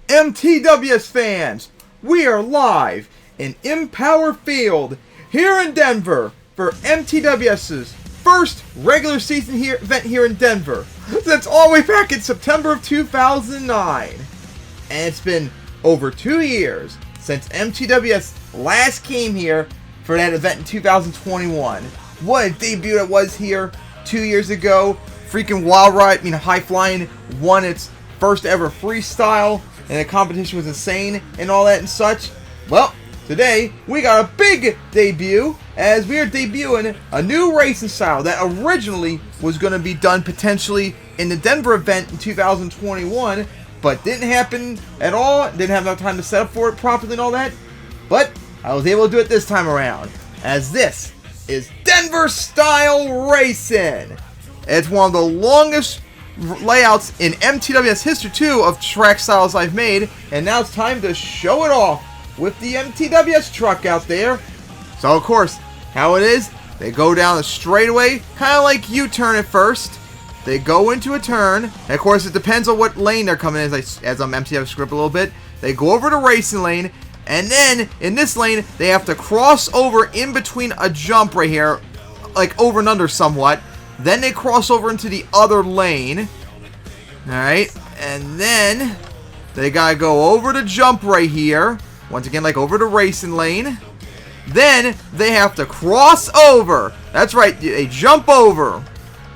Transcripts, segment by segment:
MTWS fans, we are live in Empower Field here in Denver for MTWS's first regular season event here in Denver. That's all the way back in September of 2009. And it's been over 2 years since MTWS last came here for that event in 2021. What a debut it was here 2 years ago. Freaking Wild Ride, High Flying won its first ever freestyle, and the competition was insane and all that and such. Well, today we got a big debut as we are debuting a new racing style that originally was going to be done potentially in the Denver event in 2021, but didn't happen at all. Didn't have enough time to set up for it properly and all that. But I was able to do it this time around, as this is Denver style racing. It's one of the longest layouts in MTWS history too of track styles I've made, and now it's time to show it off with the MTWS truck out there. So of course, how it is, they go down the straightaway, kind of like U-turn at first. They go into a turn, and of course it depends on what lane they're coming in, as I'm MTWS script a little bit. They go over to racing lane, and then in this lane they have to cross over in between a jump right here, like over and under somewhat. Then they cross over into the other lane. Alright, and then they gotta go over the jump right here. Once again, like over the racing lane. Then they have to cross over. That's right, they jump over.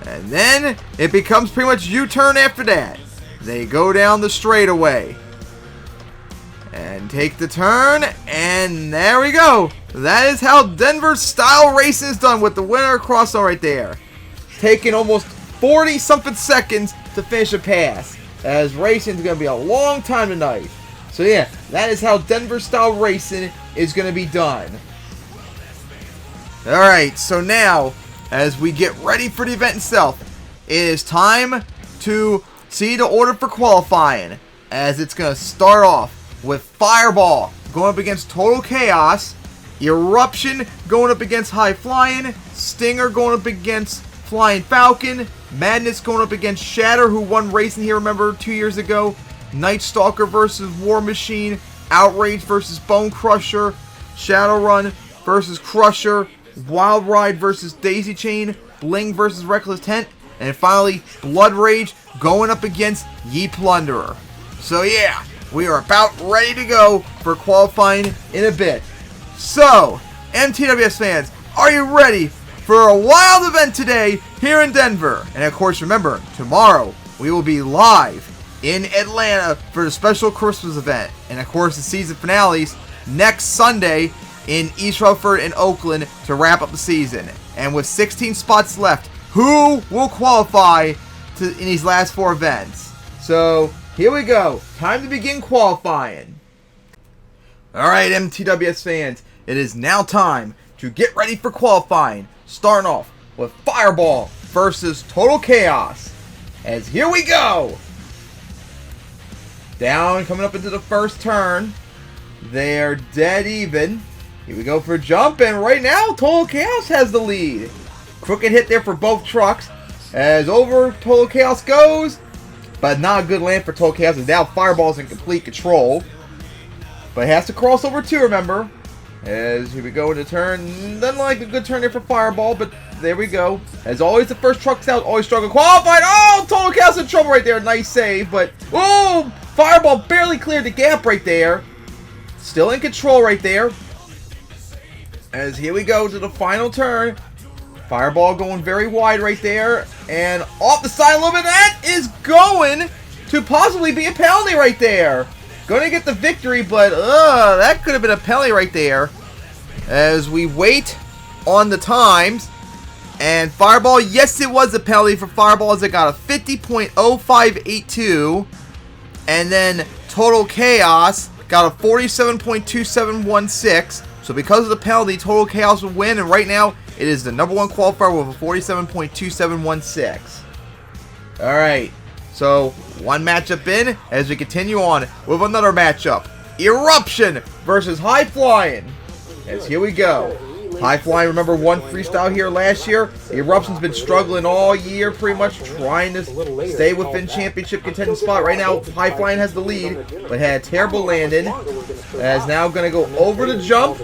And then it becomes pretty much U-turn after that. They go down the straightaway and take the turn, and there we go. That is how Denver style racing is done, with the winner crossover right there. Taking almost 40-something seconds to finish a pass, as racing is going to be a long time tonight. So yeah, that is how Denver style racing is going to be done. Alright, so now, as we get ready for the event itself, it is time to see the order for qualifying, as it's going to start off with Fireball going up against Total Chaos, Eruption going up against High Flying, Stinger going up against Flying Falcon, Madness going up against Shatter, who won racing here, remember, 2 years ago, Night Stalker versus War Machine, Outrage versus Bone Crusher, Shadowrun versus Crusher, Wild Ride versus Daisy Chain, Bling versus Reckless Tent, and finally Blood Rage going up against Ye Plunderer. So yeah, we are about ready to go for qualifying in a bit. So, MTWS fans, are you ready for a wild event today here in Denver? And of course, remember, tomorrow we will be live in Atlanta for the special Christmas event. And of course, the season finales next Sunday in East Rutherford and Oakland to wrap up the season. And with 16 spots left, who will qualify in these last 4 events? So, here we go. Time to begin qualifying. Alright, MTWS fans, it is now time to get ready for qualifying. Starting off with Fireball versus Total Chaos. As here we go. Down, coming up into the first turn. They're dead even. Here we go for a jump, and right now Total Chaos has the lead. Crooked hit there for both trucks. As over Total Chaos goes, but not a good land for Total Chaos, as now Fireball's in complete control. But has to cross over too, remember. As here we go into turn. Doesn't like a good turn there for Fireball, but there we go. As always, the first truck's out, always struggling. Qualified! Oh, Total Chaos in trouble right there. Nice save, but oh, Fireball barely cleared the gap right there. Still in control right there. As here we go to the final turn. Fireball going very wide right there. And off the side a little bit. That is going to possibly be a penalty right there. Going to get the victory, but that could have been a penalty right there. As we wait on the times. And Fireball, yes, it was a penalty for Fireball, as it got a 50.0582. And then Total Chaos got a 47.2716. So because of the penalty, Total Chaos will win, and right now it is the #1 qualifier with a 47.2716. Alright, so one matchup in as we continue on with another matchup. Eruption versus High Flying. As here we go. High Flying, remember, won freestyle here last year. Eruption's been struggling all year, pretty much trying to stay within championship contending spot. Right now, High Flying has the lead, but had a terrible landing. As now going to go over the jump.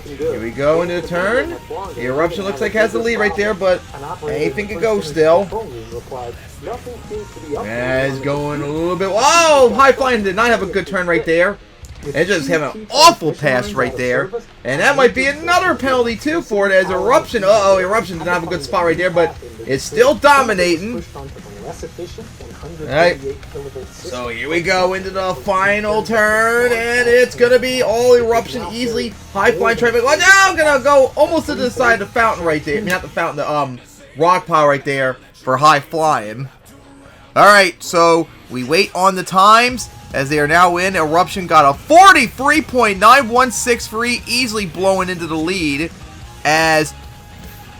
Here we go into the turn. The Eruption looks like has the lead right there, but anything can go still. As going a little bit. Whoa! High Flying did not have a good turn right there. And just have an awful pass right there. And that might be another penalty too for it as Eruption. Uh-oh, Eruption did not have a good spot right there, but it's still dominating. Alright, so here we go into the final turn, and it's going to be all Eruption easily. High Flying trying to make, well, now I'm going to go almost to the side of the fountain right there. I mean, not the fountain, the rock pile right there for High Flying. Alright, so we wait on the times as they are now in. Eruption got a 43.9163, easily blowing into the lead as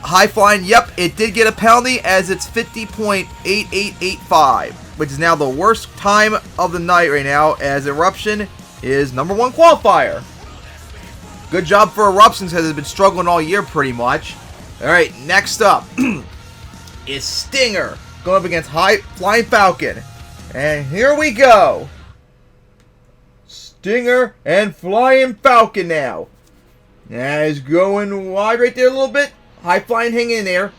High Flying, yep, it did get a penalty as it's 50.8885, which is now the worst time of the night right now as Eruption is #1 qualifier. Good job for Eruption because it's been struggling all year pretty much. Alright, next up is Stinger going up against High Flying Falcon. And here we go. Stinger and Flying Falcon now. As going wide right there a little bit. High Flying hanging in there.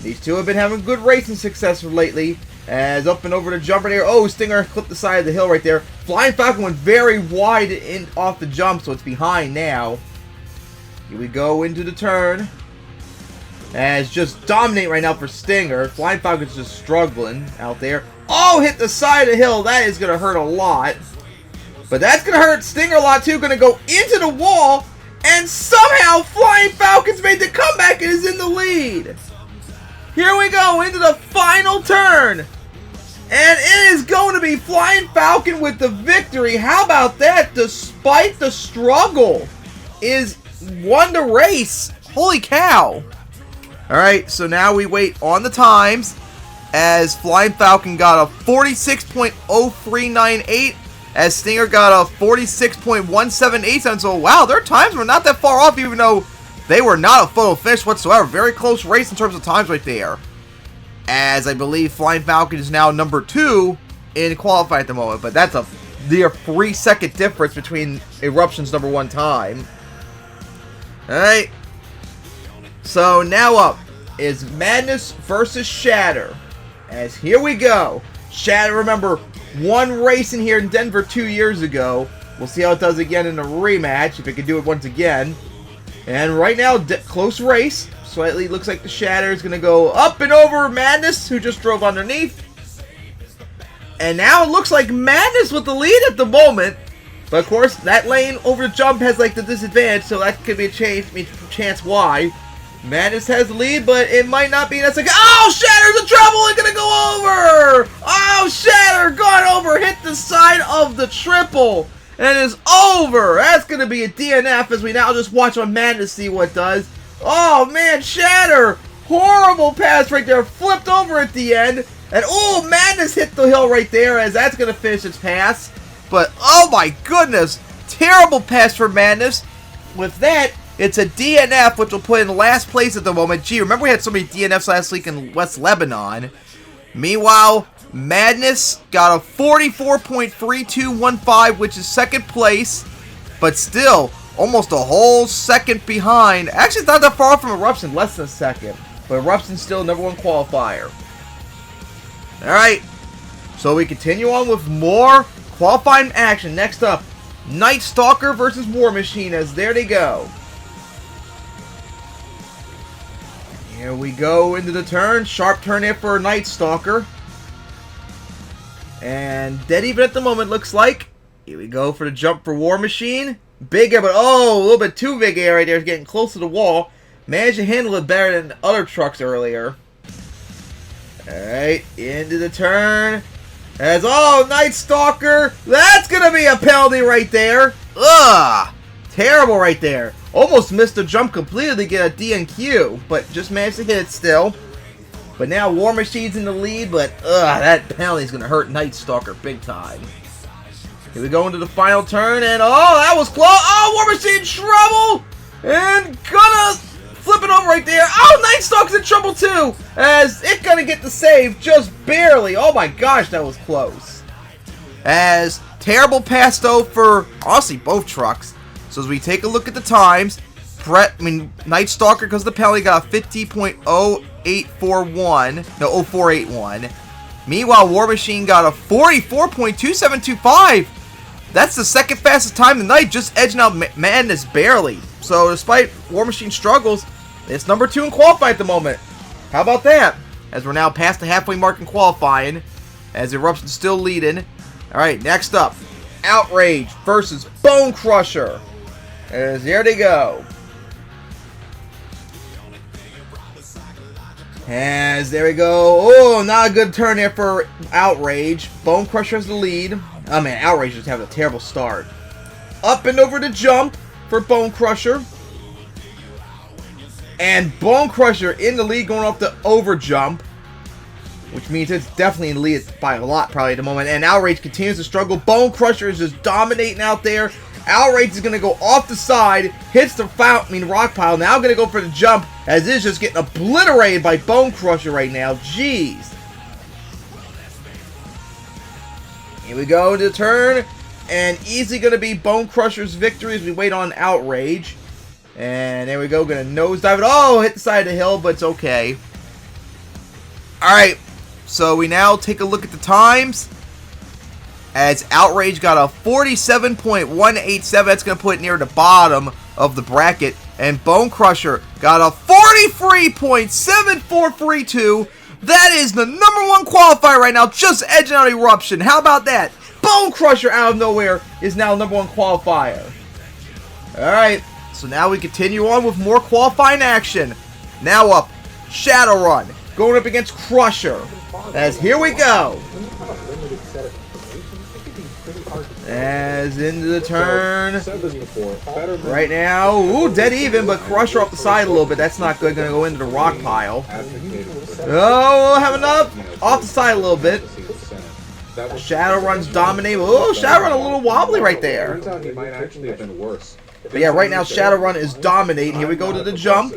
These two have been having good racing success lately. As up and over the jumper there. Oh, Stinger clipped the side of the hill right there. Flying Falcon went very wide in off the jump, so it's behind now. Here we go into the turn. As just dominate right now for Stinger. Flying Falcon's just struggling out there. Oh, hit the side of the hill. That is going to hurt a lot. But that's going to hurt Stinger a lot too. Going to go into the wall. And somehow Flying Falcon's made the comeback and is in the lead. Here we go into the final turn. And it is going to be Flying Falcon with the victory. How about that? Despite the struggle, is won the race. Holy cow. Alright, so now we wait on the times as Flying Falcon got a 46.0398. As Stinger got a 46.178. So, wow, their times were not that far off, even though they were not a photo finish whatsoever. Very close race in terms of times right there. As I believe Flying Falcon is now #2 in qualifying at the moment. But that's a near 3-second difference between Eruption's #1 time. Alright. So, now up is Madness versus Shatter. As here we go. Shatter, remember, won racing here in Denver 2 years ago. We'll see how it does again in a rematch, if it can do it once again. And right now, close race. Slightly looks like the Shatter is going to go up and over Madness, who just drove underneath. And now it looks like Madness with the lead at the moment. But of course, that lane over the jump has like the disadvantage, so that could be a chance why. Madness has the lead, but it might not be. That's like, oh, Shatter's in trouble. It's gonna go over. Oh, Shatter gone over, hit the side of the triple, and is over. That's gonna be a DNF as we now just watch on Madness see what it does. Oh man, Shatter, horrible pass right there, flipped over at the end, and oh, Madness hit the hill right there as that's gonna finish its pass. But oh my goodness, terrible pass for Madness. With that, it's a DNF, which will put in last place at the moment. Gee, remember we had so many DNFs last week in West Lebanon. Meanwhile, Madness got a 44.3215, which is second place. But still, almost a whole second behind. Actually, it's not that far from Eruption, less than a second. But Eruption's still #1 qualifier. Alright, so we continue on with more qualifying action. Next up, Night Stalker versus War Machine, as there they go. Here we go into the turn. Sharp turn here for Night Stalker. And dead even at the moment, looks like. Here we go for the jump for War Machine. Big air, but oh, a little bit too big air right there. Getting close to the wall. Managed to handle it better than other trucks earlier. Alright, into the turn. As, oh, Night Stalker. That's going to be a penalty right there. Ugh. Terrible right there. Almost missed the jump completely to get a DNQ, but just managed to hit it still. But now War Machine's in the lead, but that penalty is going to hurt Night Stalker big time. Here we go into the final turn, and oh, that was close. Oh, War Machine trouble! And gonna and over right there. Oh, Night Stalker's in trouble too, as it gonna get the save just barely. Oh my gosh, that was close. As terrible pass though for honestly both trucks. So as we take a look at the times, Night Stalker, because of the penalty, got a 50.0841. No, 0481. Meanwhile, War Machine got a 44.2725. That's the second fastest time tonight, just edging out Madness barely. So despite War Machine's struggles, it's number 2 in qualifying at the moment. How about that? As we're now past the halfway mark in qualifying, as Eruption's still leading. Alright, next up, Outrage versus Bone Crusher. As there they go. As there we go. Oh, not a good turn there for Outrage. Bone Crusher has the lead. Oh man, Outrage just having a terrible start. Up and over the jump for Bone Crusher. And Bone Crusher in the lead going off the over jump. Which means it's definitely in the lead by a lot probably at the moment. And Outrage continues to struggle. Bone Crusher is just dominating out there. Outrage is going to go off the side. Hits the rock pile. Now going to go for the jump. As it is just getting obliterated by Bone Crusher right now. Jeez. Here we go to the turn. And easily going to be Bone Crusher's victory as we wait on Outrage. And there we go. Going to nosedive it. Oh, hit the side of the hill, but it's okay. Alright. So we now take a look at the times. As Outrage got a 47.187. That's going to put it near the bottom of the bracket. And Bone Crusher got a 43.7432. That is the number 1 qualifier right now, just edging out Eruption. How about that? Bone Crusher out of nowhere is now number 1 qualifier. Alright, so now we continue on with more qualifying action. Now up, Shadowrun going up against Crusher. As here we go. As into the turn. Right now. Ooh, dead even, but Crusher off the side a little bit. That's not good. Going to go into the rock pile. Oh, we'll have enough. Off the side a little bit. Shadowrun's dominating. Oh, Shadowrun a little wobbly right there. But yeah, right now Shadowrun is dominating. Here we go to the jump.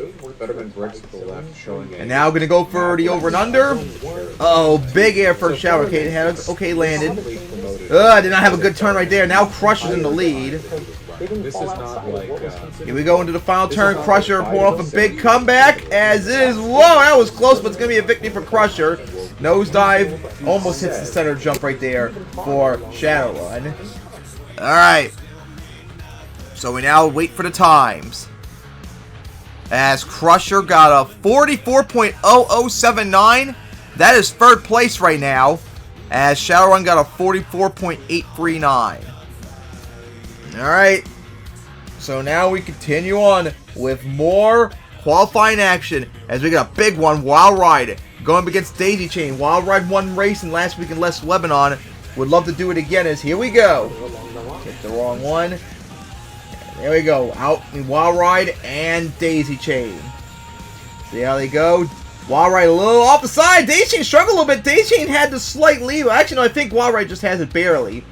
And now going to go for the over and under. Uh-oh, big air for Shadowrun. Okay, landed. Did not have a good turn right there. Now Crusher's in the lead. Here we go into the final turn. Crusher pulling off a big comeback. As is. Whoa, that was close, but it's going to be a victory for Crusher. Nosedive almost hits the center jump right there for Shadowrun. Alright. So we now wait for the times. As Crusher got a 44.0079. That is 3rd place right now. As Shadowrun got a 44.839. Alright. So now we continue on with more qualifying action. As we got a big one. Wild Ride going up against Daisy Chain. Wild Ride won racing last week in Les Lebanon. Would love to do it again. As here we go. Hit the wrong one. There we go. Out in Wild Ride and Daisy Chain. See how they go. Wild Ride a little off the side. Daisy Chain struggled a little bit. Daisy Chain had the slight lead. Actually, no, I think Wild Ride just has it barely.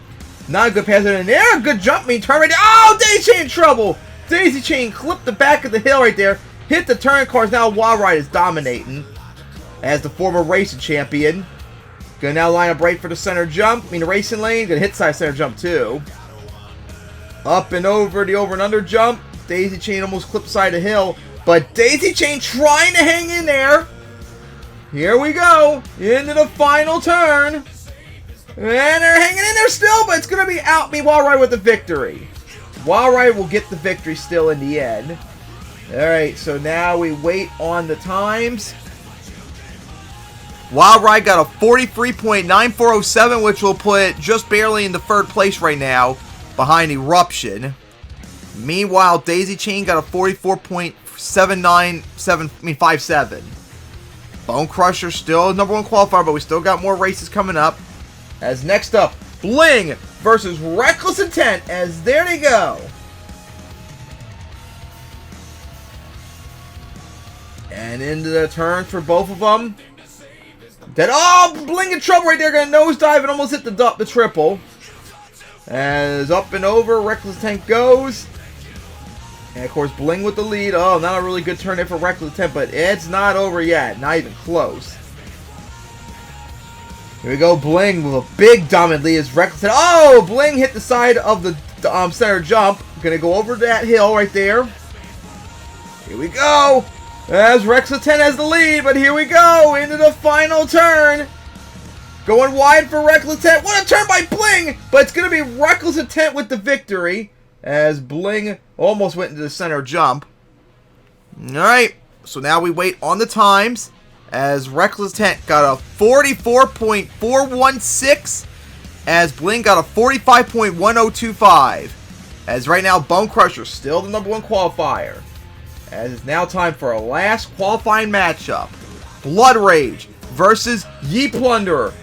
Not a good pass in there. A good jump. Turn right there. Oh, Daisy Chain in trouble. Daisy Chain clipped the back of the hill right there. Hit the turn cars. Now Wild Ride is dominating as the former racing champion. Gonna now line up right for the center jump. The racing lane. Gonna hit side center jump too. Up and over the over and under jump. Daisy Chain almost clipped the side of the hill. But Daisy Chain trying to hang in there. Here we go. Into the final turn. And they're hanging in there still, but it's going to be out. Wild Ride with the victory. Wild Ride will get the victory still in the end. Alright, so now we wait on the times. Wild Ride got a 43.9407, which will put it just barely in the 3rd place right now, behind Eruption. Meanwhile, Daisy Chain got a 44.797. Bone Crusher still number 1 qualifier, but we still got more races coming up. As next up, Bling versus Reckless Intent. As there they go. And into the turn for both of them. Bling in trouble right there. Gonna nosedive and almost hit the triple. As up and over, Reckless Tank goes. And of course, Bling with the lead. Oh, not a really good turn there for Reckless Intent, but it's not over yet. Not even close. Here we go, Bling with a big dominant lead as Reckless Intent. Oh, Bling hit the side of the center jump. Gonna go over that hill right there. Here we go. As Reckless Intent has the lead, but here we go into the final turn. Going wide for Reckless Intent. What a turn by Bling! But it's going to be Reckless Intent with the victory as Bling almost went into the center jump. Alright, so now we wait on the times as Reckless Intent got a 44.416 as Bling got a 45.1025. As right now, Bone Crusher still the #1 qualifier. As it's now time for our last qualifying matchup. Blood Rage versus Ye Plunderer.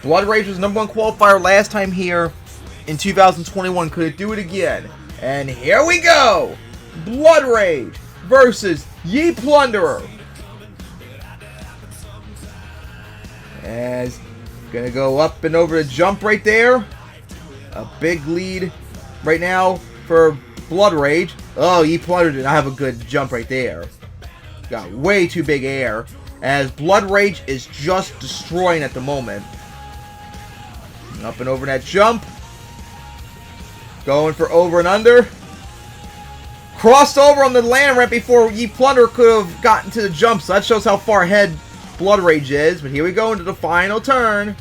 Blood Rage was #1 qualifier last time here in 2021. Could it do it again? And here we go! Blood Rage versus Ye Plunderer. As gonna go up and over the jump right there. A big lead right now for Blood Rage. Oh, Ye Plunderer did not have a good jump right there. Got way too big air. As Blood Rage is just destroying at the moment. Up and over that jump. Going for over and under. Crossed over on the land ramp before Ye Plunderer could have gotten to the jump. So that shows how far ahead Blood Rage is. But here we go into the final turn.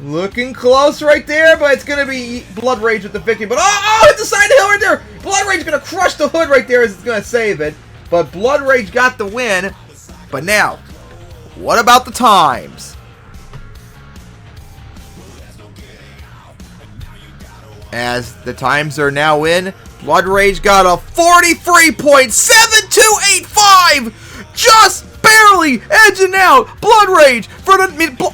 Looking close right there, but it's going to be Blood Rage with the victory. But oh, hit the side of the hill right there. Blood Rage is going to crush the hood right there as it's going to save it. But Blood Rage got the win. But now, what about the times? As the times are now in, Blood Rage got a 43.7285! Just barely edging out Blood Rage for the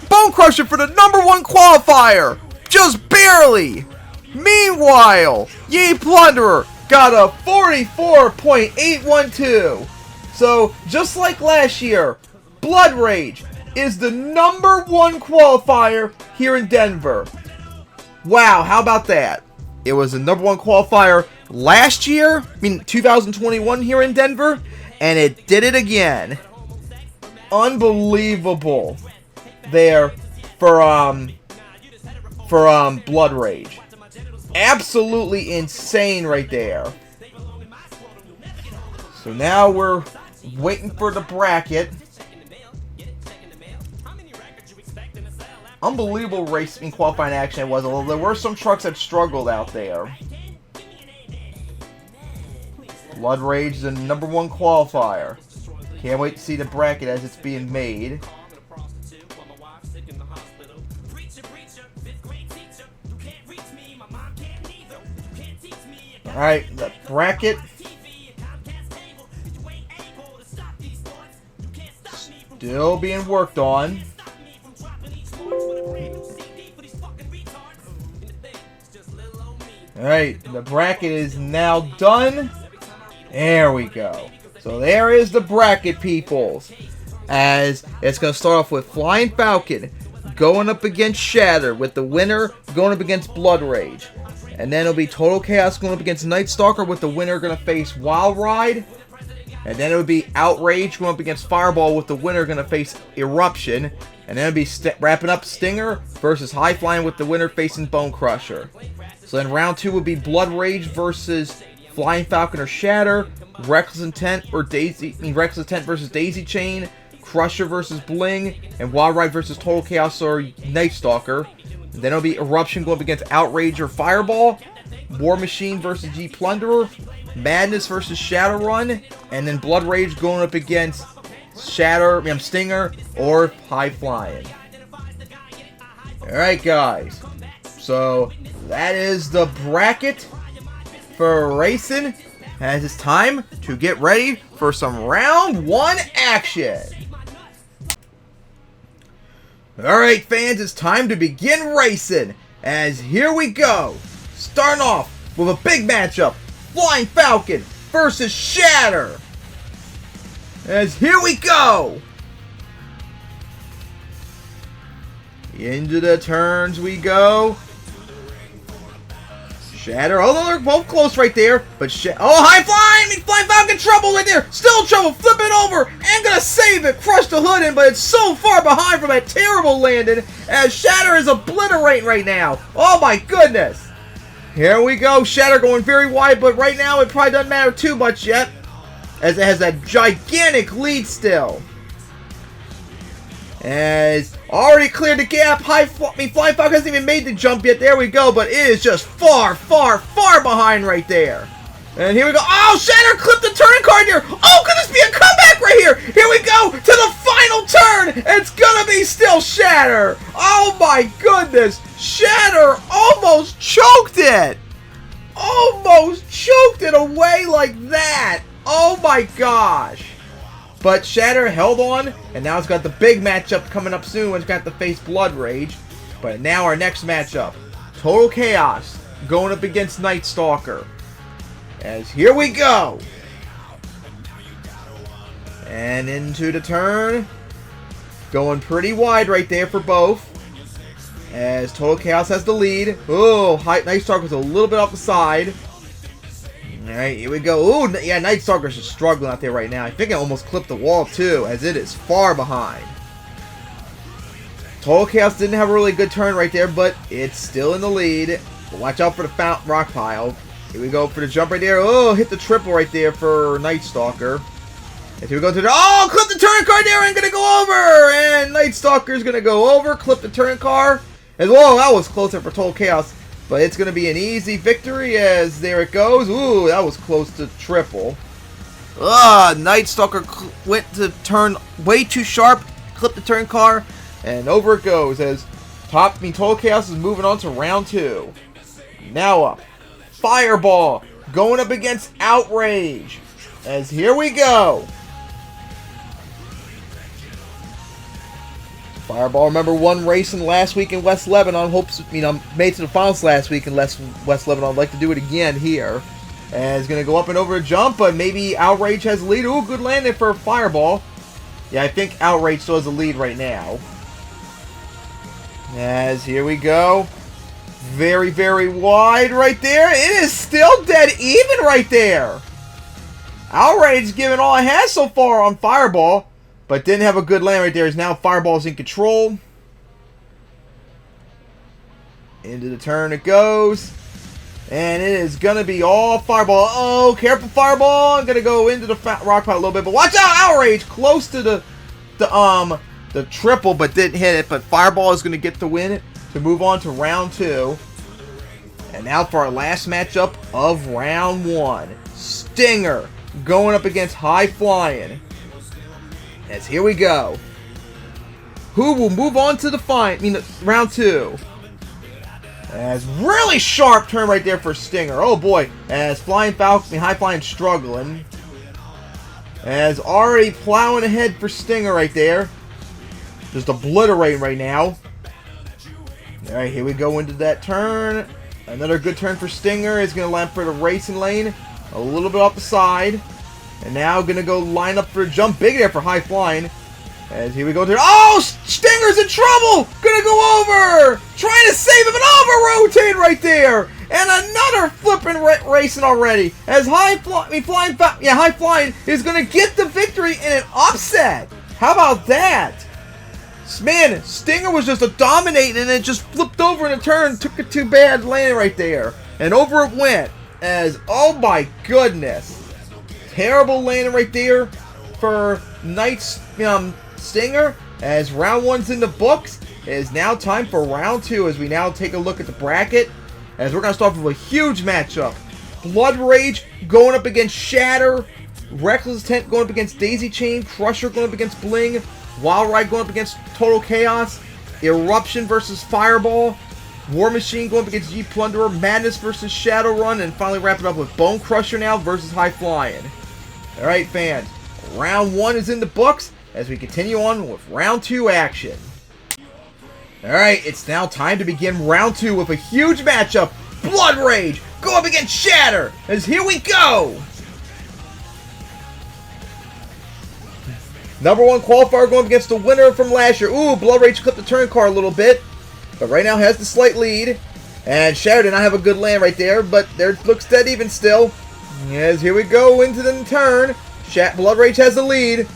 Bone Crusher for the #1 qualifier. Just barely. Meanwhile, Ye Plunderer got a 44.812. So, just like last year, Blood Rage is the #1 qualifier here in Denver. Wow, how about that? It was the #1 qualifier last year, 2021 here in Denver, and it did it again. Unbelievable there for Blood Rage. Absolutely insane right there. So now we're waiting for the bracket. Unbelievable racing qualifying action it was, although there were some trucks that struggled out there. Blood Rage is the #1 qualifier. Can't wait to see the bracket as it's being made. Alright, the bracket. Still being worked on. Alright, the bracket is now done. There we go. So there is the bracket, peoples. As it's going to start off with Flying Falcon going up against Shatter, with the winner going up against Blood Rage. And then it'll be Total Chaos going up against Night Stalker, with the winner going to face Wild Ride. And then it would be Outrage going up against Fireball, with the winner going to face Eruption. And then it'll be wrapping up Stinger versus High Flying, with the winner facing Bone Crusher. So then round 2 would be Blood Rage versus Flying Falcon or Shatter, Reckless Intent or Reckless Intent versus Daisy Chain, Crusher versus Bling, and Wild Ride versus Total Chaos or Night Stalker. And then it'll be Eruption going up against Outrage or Fireball, War Machine versus Ye Plunderer, Madness versus Shadowrun, and then Blood Rage going up against Stinger or High Flying. Alright guys, so that is the bracket for racing, as it's time to get ready for some round 1 action. Alright fans, it's time to begin racing, as here we go. Starting off with a big matchup, Flying Falcon versus Shatter. As here we go. Into the turns we go. Shatter. Oh, they're both close right there. But oh, high flying! Flying Falcon trouble right there. Still trouble. Flip it over. And gonna save it. Crush the hood in, but it's so far behind from that terrible landing as Shatter is obliterating right now. Oh my goodness. Here we go. Shatter going very wide, but right now it probably doesn't matter too much yet, as it has that gigantic lead still. As already cleared the gap. Flying Falcon hasn't even made the jump yet. There we go, but it is just far, far, far behind right there. And here we go. Oh, Shatter clipped the turn card here. Oh, could this be a comeback right here? Here we go to the final turn. It's gonna be still Shatter. Oh my goodness. Shatter almost choked it. Almost choked it away like that. Oh my gosh. But Shatter held on, and now it's got the big matchup coming up soon. It's got to face Blood Rage. But now our next matchup, Total Chaos going up against Night Stalker. As here we go. And into the turn. Going pretty wide right there for both. As Total Chaos has the lead. Oh, Night Stalker's a little bit off the side. Alright, here we go. Ooh, yeah, Night Stalker's just struggling out there right now. I think it almost clipped the wall too, as it is far behind. Total Chaos didn't have a really good turn right there, but it's still in the lead. But watch out for the fountain rock pile. Here we go for the jump right there. Oh, hit the triple right there for Night Stalker. And here we go to the... Oh, clip the turn card there and gonna go over! And Night Stalker's gonna go over, clip the turn card. And whoa, that was closer for Total Chaos. But it's going to be an easy victory as there it goes. Ooh, that was close to triple. Night Stalker went to turn way too sharp. Clipped the turn car. And over it goes as Total Chaos is moving on to round 2. Now up. Fireball going up against Outrage. As here we go. Fireball, remember, won racing last week in West Lebanon. Hopes, made to the finals last week in West Lebanon. I'd like to do it again here. And it's going to go up and over a jump, but maybe Outrage has the lead. Ooh, good landing for Fireball. Yeah, I think Outrage still has the lead right now. As here we go. Very, very wide right there. It is still dead even right there. Outrage giving all it has so far on Fireball. But didn't have a good land right there, as now Fireball's in control. Into the turn it goes. And it is going to be all Fireball. Oh, careful Fireball. I'm going to go into the rock pile a little bit. But watch out, Outrage. Close to the triple, but didn't hit it. But Fireball is going to get the win to move on to round 2. And now for our last matchup of round 1. Stinger going up against High Flying. As here we go. Who will move on to the round 2? As really sharp turn right there for Stinger. Oh boy. As High Flying struggling. As already plowing ahead for Stinger right there. Just obliterating right now. Alright, here we go into that turn. Another good turn for Stinger. Is going to land for the racing lane. A little bit off the side. And now going to go line up for a jump. Big there for High Flying. As here we go to... Oh! Stinger's in trouble! Gonna go over! Trying to save him, and over-rotate right there! And another flipping racing already. As High Flying is gonna get the victory in an upset. How about that? Man, Stinger was just dominating, and it just flipped over in a turn. Took a too bad landing right there. And over it went. As, oh my goodness. Terrible landing right there for Stinger. As round 1's in the books, it is now time for round 2 as we now take a look at the bracket. As we're going to start with a huge matchup. Blood Rage going up against Shatter. Reckless Intent going up against Daisy Chain. Crusher going up against Bling. Wild Ride going up against Total Chaos. Eruption versus Fireball. War Machine going up against G Plunderer. Madness versus Shadowrun. And finally wrap it up with Bone Crusher now versus High Flying. Alright, fans. Round 1 is in the books as we continue on with round 2 action. Alright, it's now time to begin round 2 with a huge matchup. Blood Rage go up against Shatter. As here we go. Number 1 qualifier going up against the winner from last year. Ooh, Blood Rage clipped the turn car a little bit. But right now has the slight lead. And Shatter did not have a good land right there, but there looks dead even still. As here we go into the turn. Blood Rage has the lead.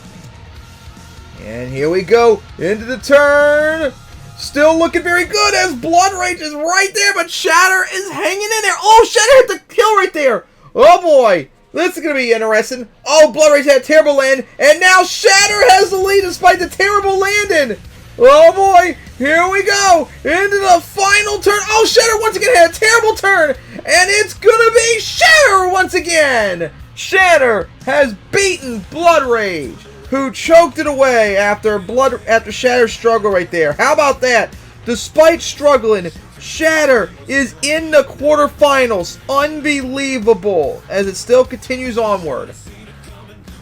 And here we go into the turn. Still looking very good as Blood Rage is right there, but Shatter is hanging in there. Oh, Shatter hit the kill right there. Oh boy, this is going to be interesting. Oh, Blood Rage had a terrible land, and now Shatter has the lead despite the terrible landing. Oh boy, here we go into the final turn. Oh, Shatter once again had a terrible turn, and it's going to be Shatter once again. Shatter has beaten Blood Rage, who choked it away after Shatter's struggle right there. How about that? Despite struggling, Shatter is in the quarterfinals. Unbelievable, as it still continues onward.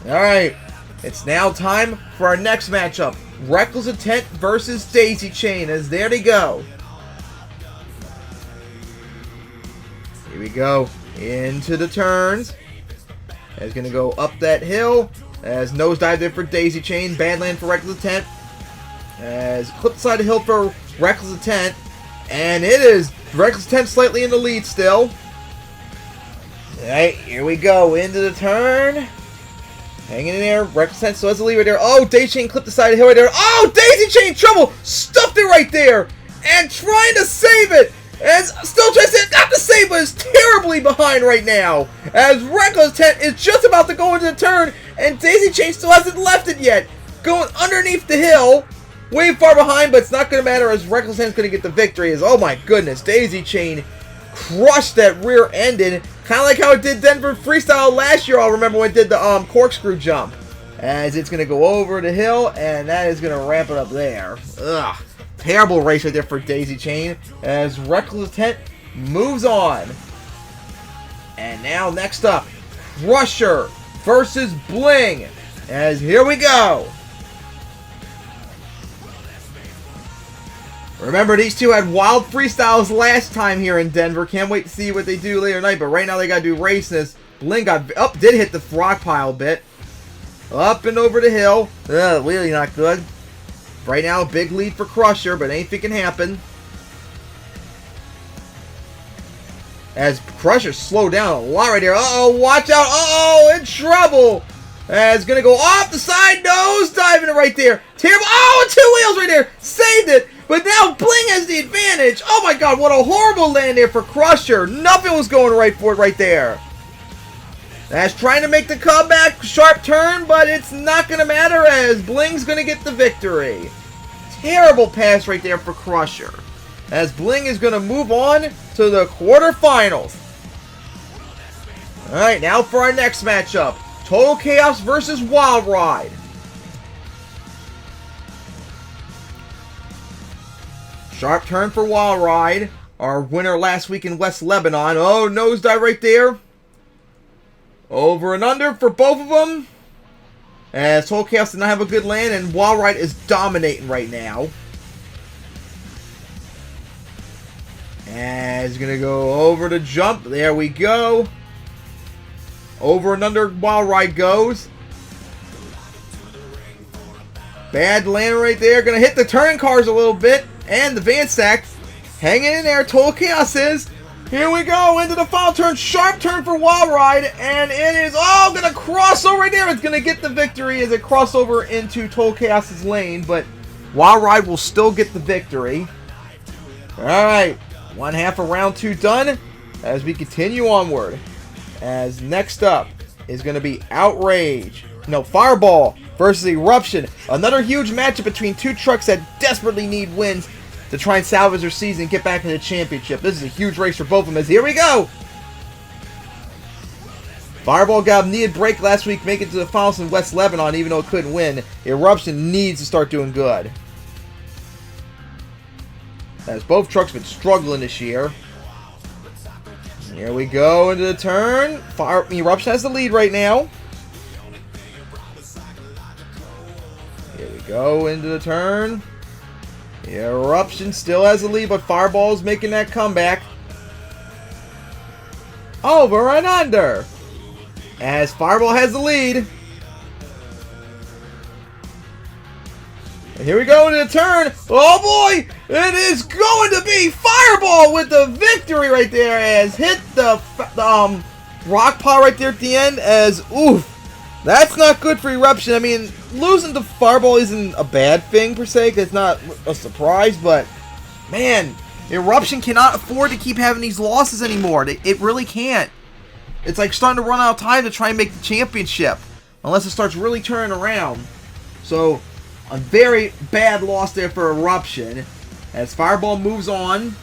Alright, it's now time for our next matchup. Reckless Intent versus Daisy Chain, as there they go. Here we go, into the turns. It's going to go up that hill. As nosedive there for Daisy Chain. Bad land for Reckless Intent. As clip side of the hill for Reckless Intent. And it is Reckless Intent slightly in the lead still. Alright, here we go. Into the turn. Hanging in there. Reckless Intent still has the lead right there. Oh, Daisy Chain clipped the side of the hill right there. Oh, Daisy Chain trouble. Stuffed it right there. And trying to save it. As still tries to not to save, but is terribly behind right now. As Reckless Intent is just about to go into the turn. And Daisy Chain still hasn't left it yet. Going underneath the hill. Way far behind, but it's not going to matter as Reckless Intent's going to get the victory. As, oh my goodness, Daisy Chain crushed that rear ending. Kind of like how it did Denver Freestyle last year. I'll remember when it did the corkscrew jump. As it's going to go over the hill, and that is going to ramp it up there. Ugh. Terrible race right there for Daisy Chain. As Reckless Intent moves on. And now next up, Crusher versus Bling. As here we go. Remember, these two had wild freestyles last time here in Denver. Can't wait to see what they do later tonight. But right now they got to do races. Bling got up, did hit the rock pile a bit. Up and over the hill. Ugh, really not good. Right now, big lead for Crusher, but anything can happen. As Crusher slowed down a lot right there. Uh-oh, watch out. Uh-oh, in trouble. As going to go off the side, nose diving it right there. Terrible. Oh, 2 wheels right there. Saved it. But now Bling has the advantage. Oh my god, what a horrible land there for Crusher. Nothing was going right for it right there. As trying to make the comeback, sharp turn, but it's not going to matter as Bling's going to get the victory. Terrible pass right there for Crusher. As Bling is going to move on to the quarterfinals. Alright, now for our next matchup. Total Chaos versus Wild Ride. Sharp turn for Wild Ride. Our winner last week in West Lebanon. Oh, nosedive right there. Over and under for both of them. As Total Chaos did not have a good land, and Wild Ride is dominating right now. And he's going to go over the jump. There we go. Over and under Wild Ride goes. Bad land right there. Going to hit the turn cars a little bit. And the van stack. Hanging in there. Total Chaos is. Here we go into the final turn. Sharp turn for Wild Ride. And it is all going to cross over right there. It's going to get the victory as it crosses over into Total Chaos's lane. But Wild Ride will still get the victory. Alright. One half of round 2 done. As we continue onward. As next up is going to be Outrage. No, Fireball versus Eruption. Another huge matchup between two trucks that desperately need wins to try and salvage their season and get back in the championship. This is a huge race for both of them as here we go. Fireball got a needed break last week, making it to the finals in West Lebanon even though it couldn't win. Eruption needs to start doing good. As both trucks have been struggling this year. Here we go into the turn. Eruption has the lead right now. Here we go into the turn. Eruption still has the lead, but Fireball's making that comeback. Over and under. As Fireball has the lead. And here we go into the turn. Oh boy! It is going to be Fireball! Fireball with the victory right there, as hit the rock pile right there at the end, as oof. That's not good for Eruption. I mean, losing to Fireball isn't a bad thing per se, because it's not a surprise, but man, Eruption cannot afford to keep having these losses anymore. It really can't. It's like starting to run out of time to try and make the championship, unless it starts really turning around. So, a very bad loss there for Eruption, as Fireball moves on.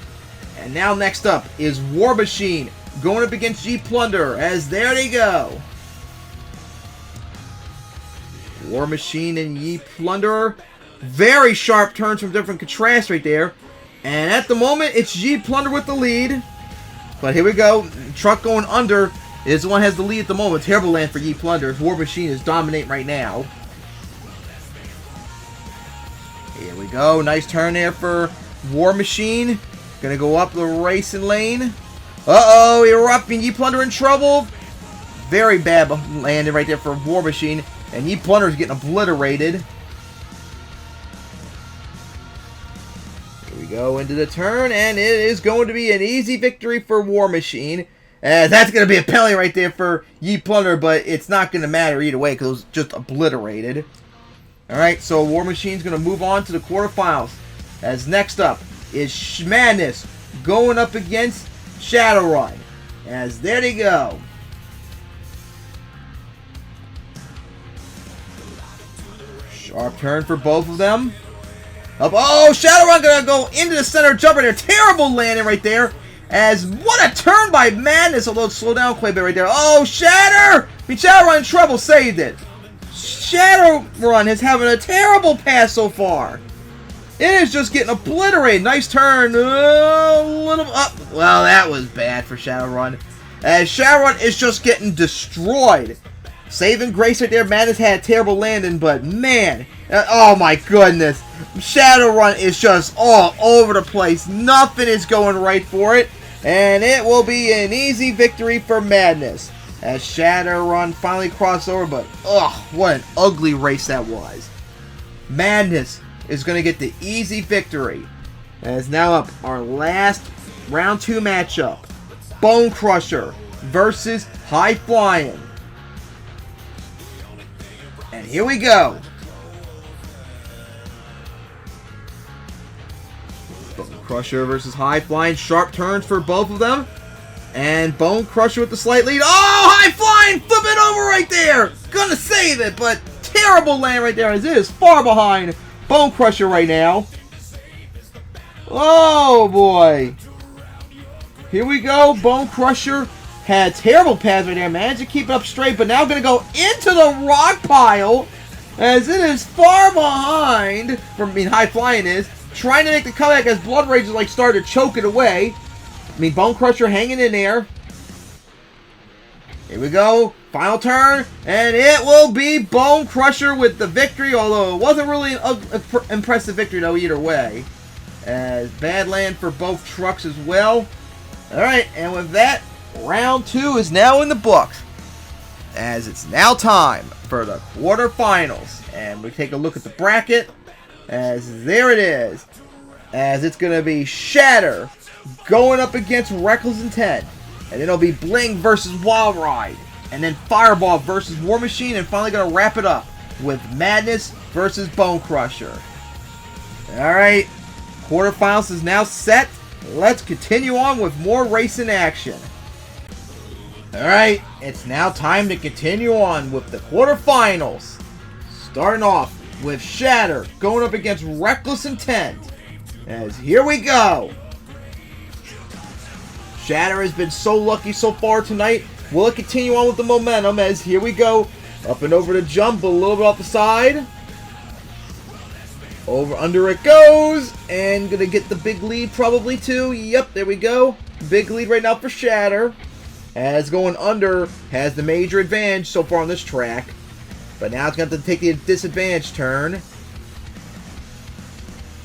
And now next up is War Machine going up against G Plunder, as there they go. War Machine and Ye Plunderer. Very sharp turns from different contrasts right there. And at the moment, it's Ye Plunder with the lead. But here we go. Truck going under is the one who has the lead at the moment. Terrible land for Ye Plunder. War Machine is dominating right now. Here we go. Nice turn there for War Machine. Gonna go up the racing lane. Uh-oh, Erupting. Ye Plunder in trouble. Very bad landing right there for War Machine. And Ye Plunder is getting obliterated. Here we go into the turn, and it is going to be an easy victory for War Machine. That's going to be a penalty right there for Ye Plunder, but it's not going to matter either way because it was just obliterated. Alright, so War Machine's going to move on to the quarterfinals. As next up is Madness going up against Shadowrun. As there they go. Sharp turn for both of them. Up. Oh, Shadowrun gonna go into the center jump right there. Terrible landing right there. As what a turn by Madness. Although slow down quite a bit right there. Oh, Shadowrun in trouble. Saved it. Shadowrun is having a terrible pass so far. It is just getting obliterated. Nice turn. A little up. Well, that was bad for Shadowrun. As Shadowrun is just getting destroyed. Saving grace right there. Madness had a terrible landing, but man, oh my goodness. Shadowrun is just all over the place. Nothing is going right for it. And it will be an easy victory for Madness. As Shadowrun finally crossed over, but what an ugly race that was. Madness is going to get the easy victory. As now up our last round 2 matchup. Bone Crusher versus High Flying. And here we go. Bone Crusher versus High Flying. Sharp turns for both of them. And Bone Crusher with the slight lead. Oh, High Flying! Flip it over right there! Gonna save it, but terrible land right there as it is far behind Bone Crusher right now. Oh, boy. Here we go. Bone Crusher had terrible pads right there. Managed to keep it up straight, but now going to go into the rock pile as it is far behind. High Flying is trying to make the comeback as Blood Rage is like starting to choke it away. Bone Crusher hanging in there. Here we go. Final turn, and it will be Bone Crusher with the victory, although it wasn't really an impressive victory though either way. As bad land for both trucks as well. Alright, and with that, round 2 is now in the books, as it's now time for the quarterfinals. And we take a look at the bracket, as there it is, as it's going to be Shatter going up against Reckless Intent, and then it'll be Bling versus Wild Ride, and then Fireball versus War Machine, and finally going to wrap it up with Madness versus Bone Crusher. Alright, quarterfinals is now set. Let's continue on with more racing action. Alright, it's now time to continue on with the quarterfinals. Starting off with Shatter going up against Reckless Intent. As here we go. Shatter has been so lucky so far tonight. Will it continue on with the momentum? As here we go. Up and over the jump, a little bit off the side. Over under it goes. And gonna get the big lead probably too. Yep, there we go. Big lead right now for Shatter. As going under has the major advantage so far on this track. But now it's going to have to take the disadvantage turn.